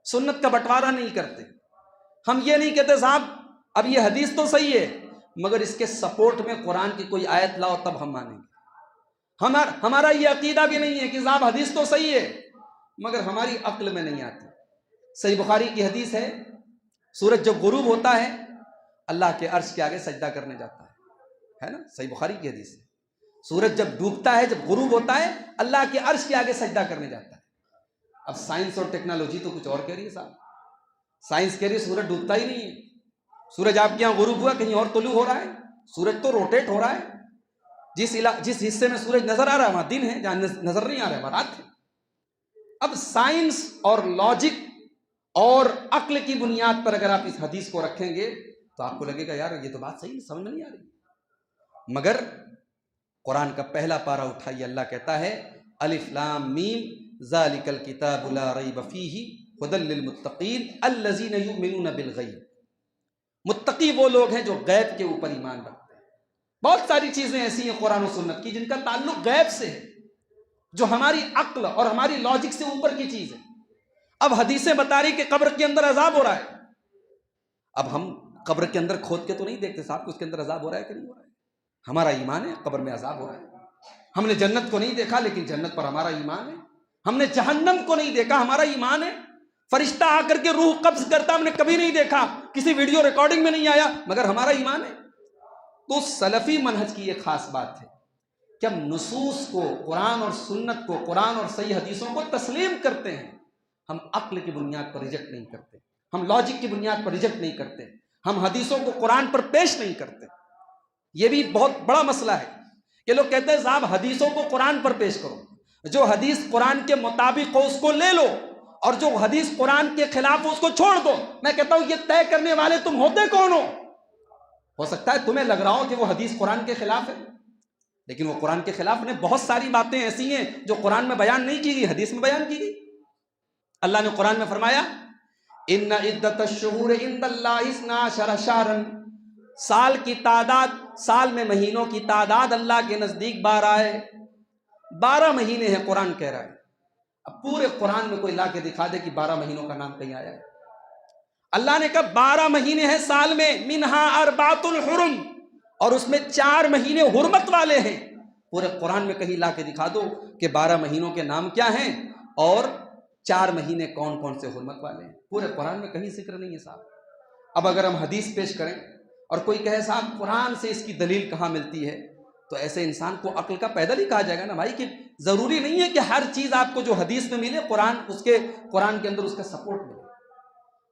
سنت کا بٹوارا نہیں کرتے. ہم یہ نہیں کہتے صاحب اب یہ حدیث تو صحیح ہے مگر اس کے سپورٹ میں قرآن کی کوئی آیت لاؤ تب ہم مانیں گے. ہمارا یہ عقیدہ بھی نہیں ہے کہ صاحب حدیث تو صحیح ہے مگر ہماری عقل میں نہیں آتی. صحیح بخاری کی حدیث ہے، سورج جب غروب ہوتا ہے اللہ کے عرش کے آگے سجدہ کرنے جاتا ہے نا. صحیح بخاری کی حدیث ہے. سورج جب ڈوبتا ہے، جب غروب ہوتا ہے اللہ کے عرش کے آگے سجدہ کرنے جاتا ہے. اب سائنس اور ٹیکنالوجی تو کچھ اور کہہ رہی ہے صاحب. سائنس کہہ رہی ہے سورج ڈوبتا ہی نہیں ہے. سورج آپ کے یہاں غروب ہوا کہیں اور طلوع ہو رہا ہے. سورج تو روٹیٹ ہو رہا ہے. جس حصے میں سورج نظر آ رہا ہے وہاں دن ہے، جہاں نظر نہیں آ رہا ہے وہاں رات ہے. اب سائنس اور لاجک اور عقل کی بنیاد پر اگر آپ اس حدیث کو رکھیں گے تو آپ کو لگے گا یار یہ تو بات صحیح سمجھ میں نہیں آ رہی. مگر قرآن کا پہلا پارہ اٹھائیے، اللہ کہتا ہے الف لام میم ذالک الکتاب لا ریب فیہ ھدی للمتقین الذین یؤمنون بالغیب. متقی وہ لوگ ہیں جو غیب کے اوپر ایمان رکھتے ہیں. بہت ساری چیزیں ایسی ہیں قرآن و سنت کی جن کا تعلق غیب سے ہے، جو ہماری عقل اور ہماری لاجک سے اوپر کی چیز ہے. اب حدیثیں بتا رہی کہ قبر کے اندر عذاب ہو رہا ہے. اب ہم قبر کے اندر کھود کے تو نہیں دیکھتے صاحب کہ اس کے اندر عذاب ہو رہا ہے کہ نہیں ہو رہا ہے. ہمارا ایمان ہے قبر میں عذاب ہو رہا ہے. ہم نے جنت کو نہیں دیکھا لیکن جنت پر ہمارا ایمان ہے. ہم نے جہنم کو نہیں دیکھا، ہمارا ایمان ہے. فرشتہ آ کر کے روح قبض کرتا ہم نے کبھی نہیں دیکھا، کسی ویڈیو ریکارڈنگ میں نہیں آیا مگر ہمارا ایمان ہے. تو سلفی منہج کی یہ خاص بات ہے کہ ہم نصوص کو، قرآن اور سنت کو، قرآن اور صحیح حدیثوں کو تسلیم کرتے ہیں. ہم عقل کی بنیاد پر ریجیکٹ نہیں کرتے، ہم لاجک کی بنیاد پر ریجیکٹ نہیں کرتے، ہم حدیثوں کو قرآن پر پیش نہیں کرتے. یہ بھی بہت بڑا مسئلہ ہے کہ لوگ کہتے ہیں صاحب حدیثوں کو قرآن پر پیش کرو، جو حدیث قرآن کے مطابق ہو اس کو لے لو اور جو حدیث قرآن کے خلاف ہو اس کو چھوڑ دو. میں کہتا ہوں یہ طے کرنے والے تم ہوتے کون ہو سکتا ہے تمہیں لگ رہا ہو کہ وہ حدیث قرآن کے خلاف ہے لیکن وہ قرآن کے خلاف نہیں. بہت ساری باتیں ایسی ہیں جو قرآن میں بیان نہیں کی گئی، حدیث میں بیان کی گئی. اللہ نے قرآن میں فرمایا ان عدت الشہور عند اللہ 12 شہرا، سال کی تعداد، سال میں مہینوں کی تعداد اللہ کے نزدیک 12 ہے. 12 مہینے ہیں قرآن کہہ رہا ہے. اب پورے قرآن میں کوئی لا کے دکھا دے کہ 12 مہینوں کا نام کہیں آیا ہے. اللہ نے کہا 12 مہینے ہیں سال میں، منہا اربعۃ الحرم، اور اس میں 4 مہینے حرمت والے ہیں. پورے قرآن میں کہیں لا کے دکھا دو کہ 12 مہینوں کے نام کیا ہیں اور 4 مہینے کون کون سے حرمت والے ہیں. پورے قرآن میں کہیں ذکر نہیں ہے صاحب. اب اگر ہم حدیث پیش کریں اور کوئی کہے صاحب قرآن سے اس کی دلیل کہاں ملتی ہے تو ایسے انسان کو عقل کا پیدل ہی کہا جائے گا نا بھائی، کہ ضروری نہیں ہے کہ ہر چیز آپ کو جو حدیث میں ملے قرآن کے اندر اس کا سپورٹ ملے.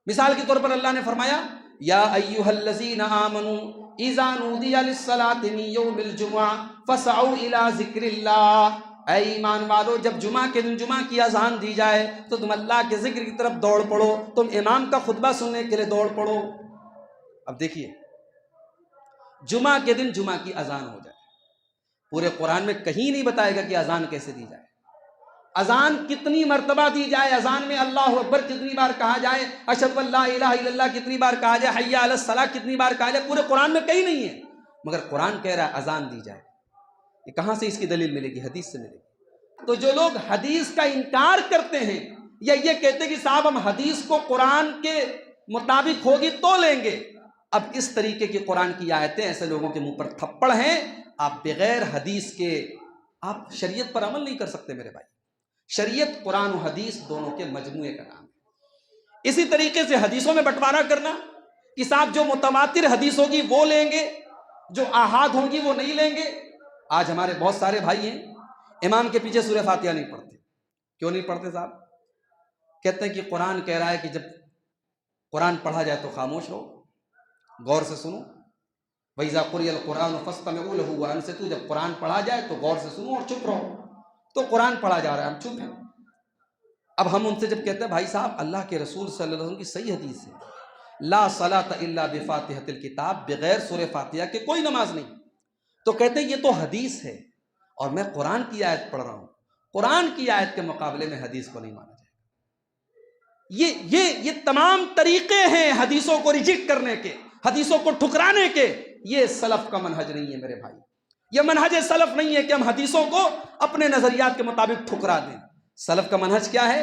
مثال کے طور پر اللہ نے فرمایا یا ایھا الذین آمنوا اذا نودی للصلاۃ من یوم الجمعہ فاسعوا الی ذکر اللہ. اے ایمان والو جب جمعہ کے دن جمعہ کی اذان دی جائے تو تم اللہ کے ذکر کی طرف دوڑ پڑو، تم امام کا خطبہ سننے کے لیے دوڑ پڑو. اب دیکھیے جمعہ کے دن جمعہ کی اذان ہو جائے، پورے قرآن میں کہیں نہیں بتائے گا کہ اذان کیسے دی جائے، اذان کتنی مرتبہ دی جائے، اذان میں اللہ اکبر کتنی بار کہا جائے، اشہد ان لا الہ الا اللہ کتنی بار کہا جائے، حی علی الصلاۃ کتنی بار کہا جائے. پورے قرآن میں کہیں نہیں ہے مگر قرآن کہہ رہا ہے اذان دی جائے. یہ کہاں سے اس کی دلیل ملے گی؟ حدیث سے ملے گی. تو جو لوگ حدیث کا انکار کرتے ہیں یا یہ کہتے ہیں کہ صاحب ہم حدیث کو قرآن کے مطابق ہوگی تو لیں گے، اب اس طریقے کی قرآن کی آیتیں ایسے لوگوں کے منہ پر تھپڑ ہیں. آپ بغیر حدیث کے آپ شریعت پر عمل نہیں کر سکتے میرے بھائی. شریعت قرآن و حدیث دونوں کے مجموعے کا نام ہے. اسی طریقے سے حدیثوں میں بٹوارا کرنا کہ صاحب جو متواتر حدیث ہوگی وہ لیں گے، جو آحاد ہوگی وہ نہیں لیں گے. آج ہمارے بہت سارے بھائی ہیں امام کے پیچھے سورہ فاتحہ نہیں پڑھتے. کیوں نہیں پڑھتے صاحب؟ کہتے ہیں کہ قرآن کہہ رہا ہے کہ جب قرآن پڑھا جائے تو خاموش رہو، غور سے سنو. وَإِذَا قُرِئَ الْقُرْآنُ فَاسْتَمِعُوا لَهُ وَأَنصِتُوا، جب قرآن پڑھا جائے تو غور سے سنو اور چپ رہو. تو قرآن پڑھا جا رہا ہے، ہم چپ ہیں. اب ہم ان سے جب کہتے ہیں بھائی صاحب اللہ کے رسول صلی اللہ علیہ وسلم کی صحیح حدیث ہے لا صلاۃ الا بفاتحۃ الکتاب، بغیر سورہ فاتحہ کے کوئی نماز نہیں. تو کہتے ہیں یہ تو حدیث ہے اور میں قرآن کی آیت پڑھ رہا ہوں، قرآن کی آیت کے مقابلے میں حدیث کو نہیں مانا جائے. یہ تمام طریقے ہیں حدیثوں کو ریجیکٹ کرنے کے، حدیثوں کو ٹھکرانے کے. یہ سلف کا منہج نہیں ہے میرے بھائی، یہ منہج سلف نہیں ہے کہ ہم حدیثوں کو اپنے نظریات کے مطابق ٹھکرا دیں. سلف کا منہج کیا ہے؟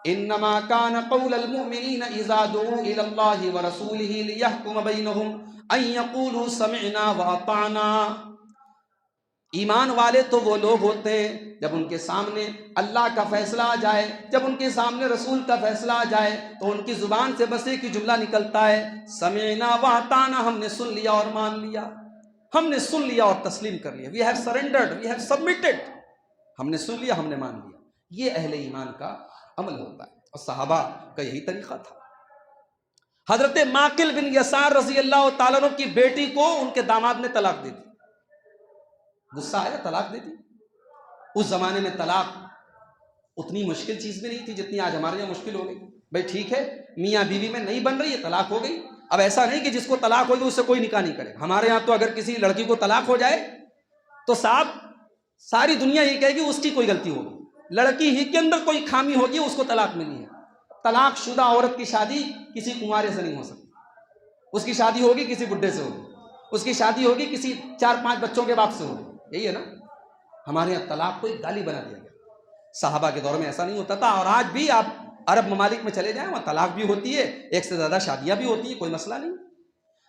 انما کان قول المؤمنین اذا دعوا الی اللہ ورسولہ لیحکم بینہم ان یقولوا سمعنا واطعنا. ایمان والے تو وہ لوگ ہوتے ہیں جب ان کے سامنے اللہ کا فیصلہ آ جائے، جب ان کے سامنے رسول کا فیصلہ آ جائے تو ان کی زبان سے بس ایک ہی جملہ نکلتا ہے، سمعنا واطعنا، ہم نے سن لیا اور مان لیا، ہم نے سن لیا اور تسلیم کر لیا. We have surrendered, we have submitted, ہم نے سن لیا، ہم نے مان لیا. یہ اہل ایمان کا عمل ہوتا ہے اور صحابہ کا یہی طریقہ تھا. حضرت معقل بن یسار رضی اللہ تعالیٰ عنہ کی بیٹی کو ان کے داماد نے طلاق دے دی. غصہ آیا، طلاق دے دی. اس زمانے میں طلاق اتنی مشکل چیز بھی نہیں تھی جتنی آج ہمارے یہاں مشکل ہو گئی. بھائی ٹھیک ہے میاں بیوی میں نہیں بن رہی ہے، طلاق ہو گئی. اب ایسا نہیں کہ جس کو طلاق ہوگی اس سے کوئی نکاح نہیں کرے. ہمارے یہاں تو اگر کسی لڑکی کو طلاق ہو جائے تو صاحب ساری دنیا یہ کہے گی اس کی کوئی غلطی ہوگی، لڑکی ہی کے اندر کوئی خامی ہوگی، اس کو طلاق ملی ہے. طلاق شدہ عورت کی شادی کسی کنوارے سے نہیں ہو سکتی. اس کی شادی ہوگی کسی بڈھے سے ہوگی، اس کی شادی ہوگی کسی 4-5 بچوں کے باپ سے ہوگی. یہی ہے نا. ہمارے یہاں طلاق کو ایک گالی بنا دیا گیا. صحابہ کے دور میں ایسا نہیں ہوتا تھا. اور آج بھی آپ عرب ممالک میں چلے جائیں وہاں طلاق بھی ہوتی ہے، ایک سے زیادہ شادیاں بھی ہوتی ہیں، کوئی مسئلہ نہیں.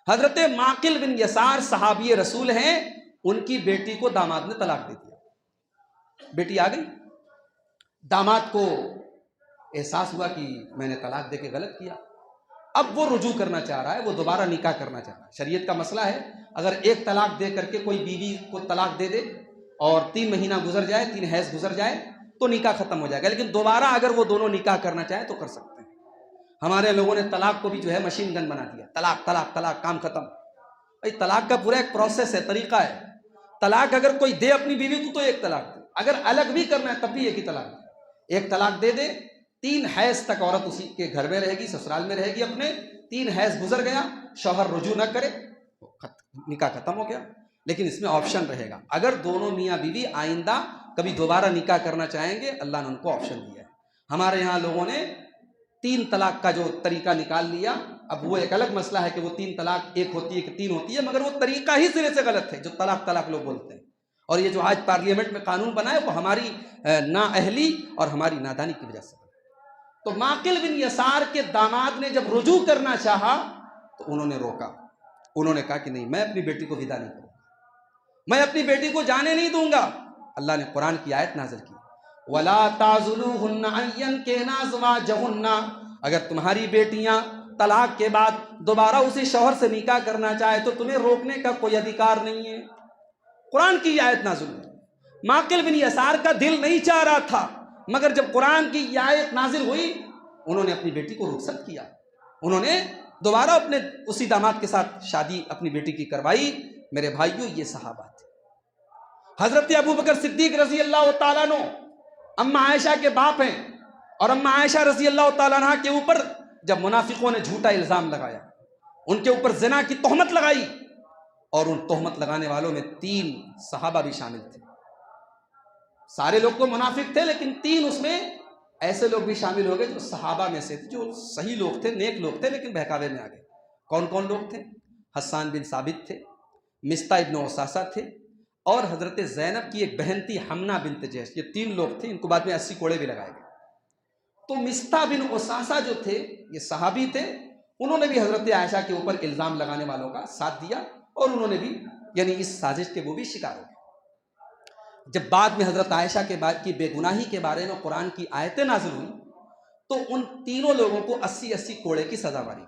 حضرت معقل بن یسار صحابی رسول ہیں، ان کی بیٹی کو داماد نے طلاق دے دیا. بیٹی آ گئی، داماد کو احساس ہوا کہ میں نے طلاق دے کے غلط کیا. اب وہ رجوع کرنا چاہ رہا ہے، وہ دوبارہ نکاح کرنا چاہ رہا ہے. شریعت کا مسئلہ ہے اگر ایک طلاق دے کر کے کوئی بیوی کو طلاق دے دے اور 3 مہینہ گزر جائے، 3 حیض گزر جائے تو نکاح ختم ہو جائے گا. لیکن دوبارہ اگر وہ دونوں نکاح کرنا چاہیں تو کر سکتے ہیں. ہمارے لوگوں نے طلاق کو بھی جو ہے مشین گن بنا دیا، طلاق طلاق طلاق، کام ختم. بھائی طلاق کا پورا ایک پروسیس ہے، طریقہ ہے. طلاق اگر کوئی دے اپنی بیوی کو تو ایک طلاق دے، اگر الگ بھی کرنا ہے تب بھی ایک ہی طلاق دے. ایک طلاق دے دے، 3 حیض تک عورت اسی کے گھر میں رہے گی، سسرال میں رہے گی اپنے. 3 حیض گزر گیا، شوہر رجوع نہ کرے، نکاح ختم ہو گیا. لیکن اس میں آپشن رہے گا، اگر دونوں میاں بیوی آئندہ کبھی دوبارہ نکاح کرنا چاہیں گے اللہ نے ان کو آپشن دیا ہے. ہمارے یہاں لوگوں نے 3 طلاق کا جو طریقہ نکال لیا. اب وہ ایک الگ مسئلہ ہے کہ وہ 3 طلاق ایک ہوتی ہے کہ 3 ہوتی ہے، مگر وہ طریقہ ہی سرے سے غلط ہے جو طلاق طلاق لوگ بولتے ہیں. اور یہ جو آج پارلیمنٹ میں قانون بنا ہے وہ ہماری نااہلی اور ہماری نادانی کی وجہ سے. تو معقل بن یسار کے داماد نے جب رجوع کرنا چاہا تو انہوں نے روکا. انہوں نے کہا کہ نہیں، میں اپنی بیٹی کو ودا نہیں کروں گا، میں اپنی بیٹی کو جانے نہیں دوں گا. اللہ نے قرآن کی آیت نازل کی، وَلَا تَعْضُلُوهُنَّ أَن يَنكِحْنَ أَزْوَاجَهُنَّ، اگر تمہاری بیٹیاں طلاق کے بعد دوبارہ اسی شوہر سے نکاح کرنا چاہے تو تمہیں روکنے کا کوئی ادھیکار نہیں ہے. قرآن کی آیت نازل ہوئی. معقل بن یسار کا دل نہیں چاہ رہا تھا، مگر جب قرآن کی آیت نازل ہوئی انہوں نے اپنی بیٹی کو رخصت کیا. انہوں نے دوبارہ اپنے اسی داماد کے ساتھ شادی اپنی بیٹی کی کروائی. میرے بھائیوں یہ صحابہ تھے. حضرت ابوبکر صدیق رضی اللہ تعالیٰ عنہ اماں عائشہ کے باپ ہیں، اور اماں عائشہ رضی اللہ تعالیٰ عنہ کے اوپر جب منافقوں نے جھوٹا الزام لگایا، ان کے اوپر زنا کی تہمت لگائی، اور ان تہمت لگانے والوں میں 3 صحابہ بھی شامل تھے. سارے لوگ تو منافق تھے لیکن 3 اس میں ایسے لوگ بھی شامل ہو گئے جو صحابہ میں سے تھے، جو صحیح لوگ تھے، نیک لوگ تھے، لیکن بہکاوے میں آ گئے. کون کون لوگ تھے؟ حسان بن ثابت تھے، مستہ ابن اساسہ تھے، اور حضرت زینب کی ایک بہن تھی حمنہ بنت جیش. یہ 3 لوگ تھے. ان کو بعد میں 80 کوڑے بھی لگائے گئے. تو مستہ بن اساسہ جو تھے یہ صحابی تھے. انہوں نے بھی حضرت عائشہ کے اوپر الزام لگانے والوں کا ساتھ دیا، اور انہوں نے بھی یعنی اس سازش کے وہ بھی شکار ہو گئے. جب بعد میں حضرت عائشہ کی بے گناہی کے بارے میں قرآن کی آیتیں نازل ہوئی تو ان تینوں لوگوں کو 80 کوڑے کی سزا ماری.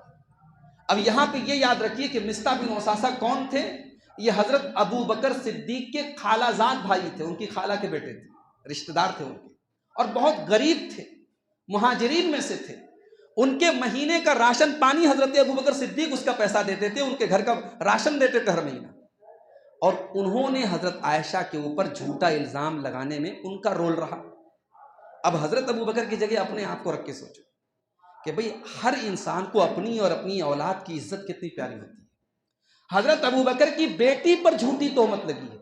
اب یہاں پہ یہ یاد رکھیے کہ مستہ بن اساسہ کون تھے؟ یہ حضرت ابو بکر صدیق کے خالہ زاد بھائی تھے، ان کی خالہ کے بیٹے تھے، رشتہ دار تھے ان کے، اور بہت غریب تھے. مہاجرین میں سے تھے، ان کے مہینے کا راشن پانی حضرت ابوبکر صدیق اس کا پیسہ دیتے تھے، ان کے گھر کا راشن دیتے تھے ہر مہینہ، اور انہوں نے حضرت عائشہ کے اوپر جھوٹا الزام لگانے میں ان کا رول رہا۔ اب حضرت ابوبکر کی جگہ اپنے آپ کو رکھ کے سوچو کہ بھئی ہر انسان کو اپنی اور اپنی اولاد کی عزت کتنی پیاری ہوتی ہے۔ حضرت ابوبکر کی بیٹی پر جھوٹی تہمت لگی ہے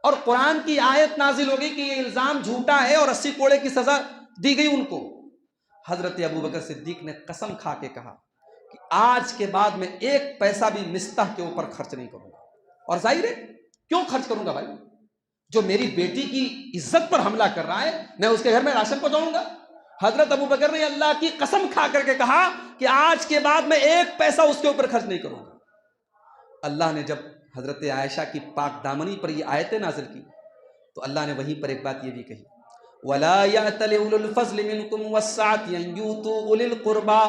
اور قرآن کی آیت نازل ہو گئی کہ یہ الزام جھوٹا ہے اور 80 کوڑے کی سزا دی گئی ان کو۔ حضرت ابوبکر صدیق نے قسم کھا کے کہا کہ آج کے بعد میں ایک پیسہ بھی مستح کے اوپر خرچ نہیں کروں گا، اور ظاہر ہے کیوں خرچ کروں گا بھائی؟ جو میری بیٹی کی عزت پر حملہ کر رہا ہے میں اس کے گھر میں راشن پہنچاؤں گا؟ حضرت ابوبکر نے اللہ کی قسم کھا کر کے کہا کہ آج کے بعد میں ایک پیسہ اس کے اوپر خرچ نہیں کروں گا۔ اللہ نے جب حضرت عائشہ کی پاک دامنی پر یہ آیتیں نازل کی تو اللہ نے وہیں پر ایک بات یہ بھی کہی، وَلَا يَأْتَلِ أُولُو الْفَضْلِ مِنْكُمْ وَالسَّعَةِ أَنْ يُؤْتُوا أُولِي الْقُرْبَى،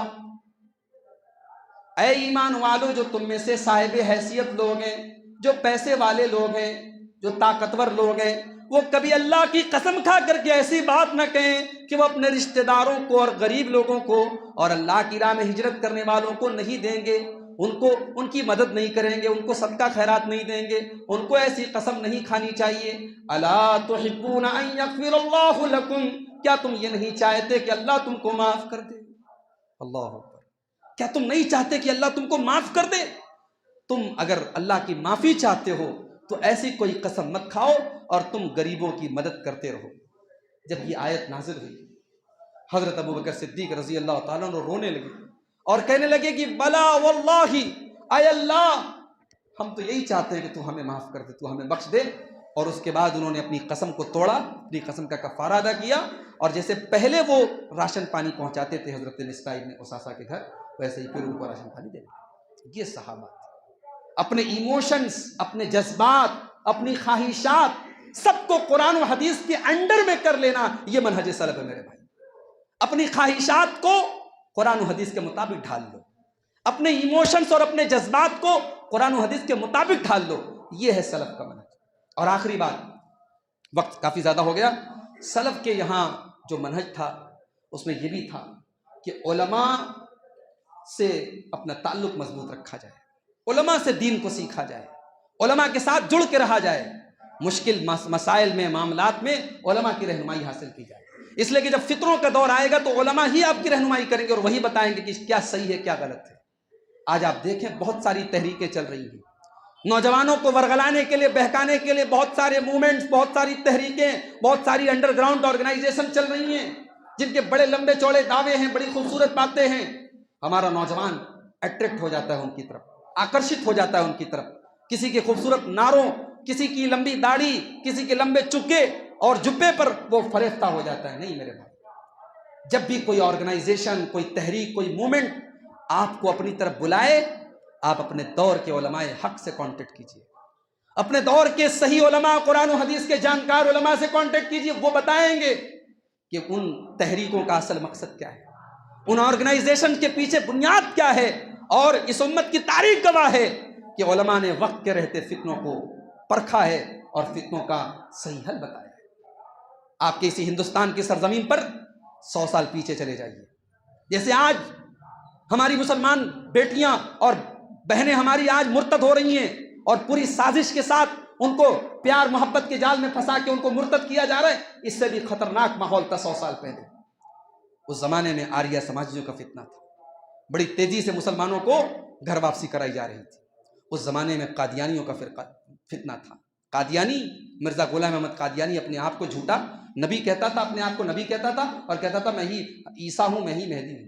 اے ایمان والو جو تم میں سے صاحب حیثیت لوگ ہیں، جو پیسے والے لوگ ہیں، جو طاقتور لوگ ہیں، وہ کبھی اللہ کی قسم کھا کر کے ایسی بات نہ کہیں کہ وہ اپنے رشتہ داروں کو اور غریب لوگوں کو اور اللہ کی راہ میں ہجرت کرنے والوں کو نہیں دیں گے، ان کی مدد نہیں کریں گے، ان کو صدقہ خیرات نہیں دیں گے، ان کو ایسی قسم نہیں کھانی چاہیے۔ الا تحبون ان یغفر اللہ لکم، کیا تم یہ نہیں چاہتے کہ اللہ تم کو معاف کر دے؟ اللہ اکبر، کیا تم نہیں چاہتے کہ اللہ تم کو معاف کر دے؟ تم اگر اللہ کی معافی چاہتے ہو تو ایسی کوئی قسم مت کھاؤ اور تم غریبوں کی مدد کرتے رہو۔ جب یہ آیت نازل ہوئی حضرت ابوبکر صدیق رضی اللہ تعالیٰ عنہ رونے لگے اور کہنے لگے کہ بلا واللہ، اے اللہ ہم تو یہی چاہتے ہیں کہ تو ہمیں معاف کر دے، تو ہمیں بخش دے۔ اور اس کے بعد انہوں نے اپنی قسم کو توڑا، اپنی قسم کا کفارہ ادا کیا، اور جیسے پہلے وہ راشن پانی پہنچاتے تھے حضرت مصطح ابن اساسہ کے گھر، ویسے ہی پھر ان کو راشن پانی دے دیا۔ یہ صحابہ اپنے ایموشنز، اپنے جذبات، اپنی خواہشات سب کو قرآن و حدیث کے انڈر میں کر لینا، یہ منہج سلف ہے میرے بھائی۔ اپنی خواہشات کو قرآن و حدیث کے مطابق ڈھال لو، اپنے ایموشنز اور اپنے جذبات کو قرآن و حدیث کے مطابق ڈھال لو، یہ ہے سلف کا منہج۔ اور آخری بات، وقت کافی زیادہ ہو گیا، سلف کے یہاں جو منہج تھا اس میں یہ بھی تھا کہ علماء سے اپنا تعلق مضبوط رکھا جائے، علماء سے دین کو سیکھا جائے، علماء کے ساتھ جڑ کے رہا جائے، مشکل مسائل میں، معاملات میں علماء کی رہنمائی حاصل کی جائے، اس لیے کہ جب فطروں کا دور آئے گا تو علماء ہی آپ کی رہنمائی کریں گے اور وہی بتائیں گے کہ کیا صحیح ہے کیا غلط ہے۔ آج آپ دیکھیں بہت ساری تحریکیں چل رہی ہیں، نوجوانوں کو ورغلانے کے لیے، بہکانے کے لیے بہت سارے موومنٹس، بہت ساری تحریکیں، بہت ساری انڈر گراؤنڈ آرگنائزیشن چل رہی ہیں جن کے بڑے لمبے چوڑے دعوے ہیں، بڑی خوبصورت باتیں ہیں۔ ہمارا نوجوان اٹریکٹ ہو جاتا ہے ان کی طرف، آکرشت ہو جاتا ہے ان کی طرف، کسی کے خوبصورت نعروں، کسی کی لمبی داڑھی، کسی کے لمبے چکے اور جبے پر وہ فریفتہ ہو جاتا ہے۔ نہیں میرے بھائی، جب بھی کوئی آرگنائزیشن، کوئی تحریک، کوئی موومنٹ آپ کو اپنی طرف بلائے، آپ اپنے دور کے علماء حق سے کانٹیکٹ کیجئے، اپنے دور کے صحیح علماء، قرآن و حدیث کے جانکار علماء سے کانٹیکٹ کیجئے، وہ بتائیں گے کہ ان تحریکوں کا اصل مقصد کیا ہے، ان آرگنائزیشن کے پیچھے بنیاد کیا ہے۔ اور اس امت کی تاریخ گواہ ہے کہ علماء نے وقت کے رہتے فتنوں کو پرکھا ہے اور فتنوں کا صحیح حل بتایا ہے۔ آپ کے اسی ہندوستان کی سرزمین پر 100 سال پیچھے چلے جائیے، جیسے آج ہماری مسلمان بیٹیاں اور بہنیں ہماری آج مرتد ہو رہی ہیں اور پوری سازش کے ساتھ ان کو پیار محبت کے جال میں پھنسا کے ان کو مرتد کیا جا رہا ہے، اس سے بھی خطرناک ماحول تھا 100 سال پہلے۔ اس زمانے میں آریہ سماجیوں کا فتنہ تھا، بڑی تیزی سے مسلمانوں کو گھر واپسی کرائی جا رہی تھی۔ اس زمانے میں قادیانیوں کا فتنہ تھا۔ قادیانی، مرزا غلام احمد قادیانی اپنے آپ کو جھوٹا نبی کہتا تھا، اپنے آپ کو نبی کہتا تھا اور کہتا تھا میں ہی عیسیٰ ہوں، میں ہی مہدی ہوں۔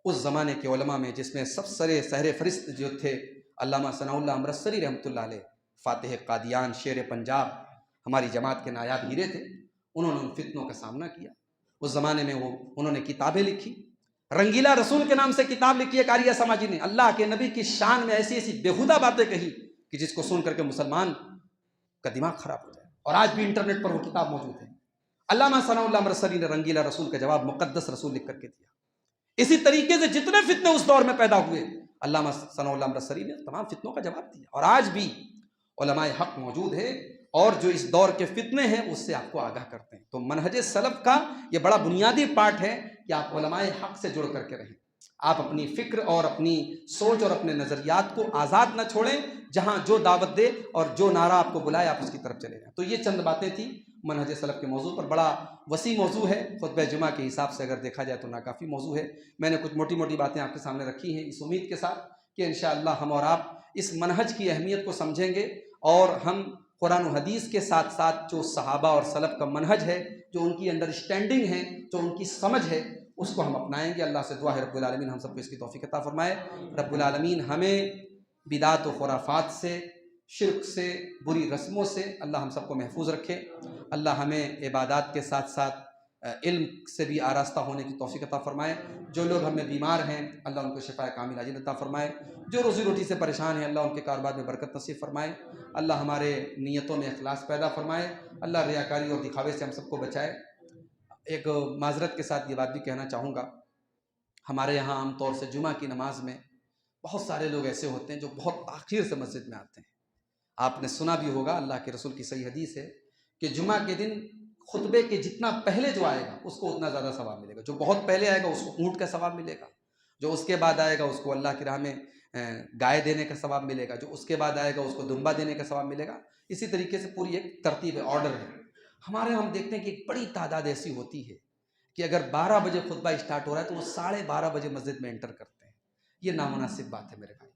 اس زمانے کے علماء میں جس میں سب سرے سہر فہرست جو تھے علامہ ثناء اللہ امرتسری رحمۃ اللہ علیہ، فاتح قادیان، شیر پنجاب، ہماری جماعت کے نایاب ہیرے تھے، انہوں نے ان فتنوں کا سامنا کیا۔ اس زمانے میں انہوں نے کتابیں لکھی، رنگیلا رسول کے نام سے کتاب لکھی ایک آریہ سماجی نے، اللہ کے نبی کی شان میں ایسی ایسی بےہودہ باتیں کہی کہ جس کو سن کر کے مسلمان کا دماغ خراب ہو جائے، اور آج بھی انٹرنیٹ پر وہ کتاب موجود ہے۔ علامہ ثناء اللہ امرتسری نے رنگیلا رسول کا جواب مقدس رسول لکھ کر کے دیا۔ اسی طریقے سے جتنے فتنے اس دور میں پیدا ہوئے، علامہ ثناء اللہ امرتسری نے تمام فتنوں کا جواب دیا، اور آج بھی علماء حق موجود ہے اور جو اس دور کے فتنے ہیں اس سے آپ کو آگاہ کرتے ہیں۔ تو منہج سلف کا یہ بڑا بنیادی پارٹ ہے کہ آپ علماء حق سے جڑ کر کے رہیں، آپ اپنی فکر اور اپنی سوچ اور اپنے نظریات کو آزاد نہ چھوڑیں، جہاں جو دعوت دے اور جو نعرہ آپ کو بلائے آپ اس کی طرف چلے جائیں۔ تو یہ چند باتیں تھیں منہج سلف کے موضوع پر۔ بڑا وسیع موضوع ہے، خطبہ جمعہ کے حساب سے اگر دیکھا جائے تو ناکافی موضوع ہے۔ میں نے کچھ موٹی موٹی باتیں آپ کے سامنے رکھی ہیں اس امید کے ساتھ کہ انشاءاللہ ہم اور آپ اس منہج کی اہمیت کو سمجھیں گے، اور ہم قرآن و حدیث کے ساتھ ساتھ جو صحابہ اور سلف کا منہج ہے، جو ان کی انڈرسٹینڈنگ ہے، جو ان کی سمجھ ہے، اس کو ہم اپنائیں گے۔ اللہ سے دعا ہے رب العالمین ہم سب کو اس کی توفیق عطا فرمائے۔ رب العالمین ہمیں بدعت و خرافات سے، شرک سے، بری رسموں سے اللہ ہم سب کو محفوظ رکھے۔ اللہ ہمیں عبادات کے ساتھ ساتھ علم سے بھی آراستہ ہونے کی توفیق عطا فرمائے۔ جو لوگ ہمیں بیمار ہیں اللہ ان کو شفاء کامل عاجل عطا فرمائے۔ جو روزی روٹی سے پریشان ہیں اللہ ان کے کاروبار میں برکت نصیب فرمائے۔ اللہ ہمارے نیتوں میں اخلاص پیدا فرمائے۔ اللہ ریاکاری اور دکھاوے سے ہم سب کو بچائے۔ ایک معذرت کے ساتھ یہ بات بھی کہنا چاہوں گا، ہمارے یہاں عام طور سے جمعہ کی نماز میں بہت سارے لوگ ایسے ہوتے ہیں جو بہت تاخیر سے مسجد میں آتے ہیں۔ آپ نے سنا بھی ہوگا، اللہ کے رسول کی صحیح حدیث ہے کہ جمعہ کے دن خطبے کے جتنا پہلے جو آئے گا اس کو اتنا زیادہ ثواب ملے گا۔ جو بہت پہلے آئے گا اس کو اونٹ کا ثواب ملے گا، جو اس کے بعد آئے گا اس کو اللہ کی راہ میں گائے دینے کا ثواب ملے گا، جو اس کے بعد آئے گا اس کو دمبا دینے کا ثواب ملے گا۔ اسی طریقے سے پوری ایک ترتیب ہے، آرڈر ہے۔ ہمارے ہم دیکھتے ہیں کہ ایک بڑی تعداد ایسی ہوتی ہے کہ اگر 12 بجے خطبہ اسٹارٹ ہو رہا ہے تو وہ 12:30 بجے مسجد میں انٹر کرتے ہیں۔ یہ نامناسب بات ہے میرے بھائی،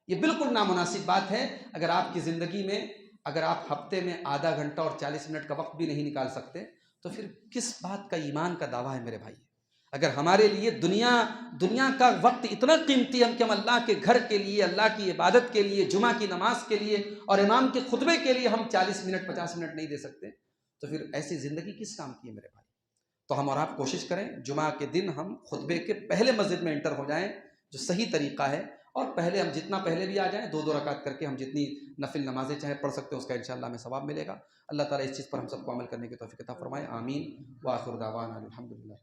یہ بالکل نامناسب بات ہے۔ اگر آپ کی زندگی میں اگر آپ ہفتے میں آدھا گھنٹہ اور 40 منٹ کا وقت بھی نہیں نکال سکتے تو پھر کس بات کا ایمان کا دعویٰ ہے میرے بھائی؟ اگر ہمارے لیے دنیا کا وقت اتنا قیمتی ہے کہ ہم اللہ کے گھر کے لیے، اللہ کی عبادت کے لیے، جمعہ کی نماز کے لیے اور امام کے خطبے کے لیے ہم 40 منٹ 50 منٹ نہیں دے سکتے تو پھر ایسی زندگی کس کام کی ہے میرے بھائی؟ تو ہم اور آپ کوشش کریں جمعہ کے دن ہم خطبے کے پہلے مسجد میں انٹر ہو جائیں، جو صحیح طریقہ ہے، اور پہلے ہم جتنا پہلے بھی آ جائیں 2 رکعت کر کے ہم جتنی نفل نمازیں چاہے پڑھ سکتے ہیں اس کا انشاءاللہ ہمیں ثواب ملے گا۔ اللہ تعالیٰ اس چیز پر ہم سب کو عمل کرنے کی توفیق عطا فرمائے، آمین۔ وآخر دعوانا الحمدللہ۔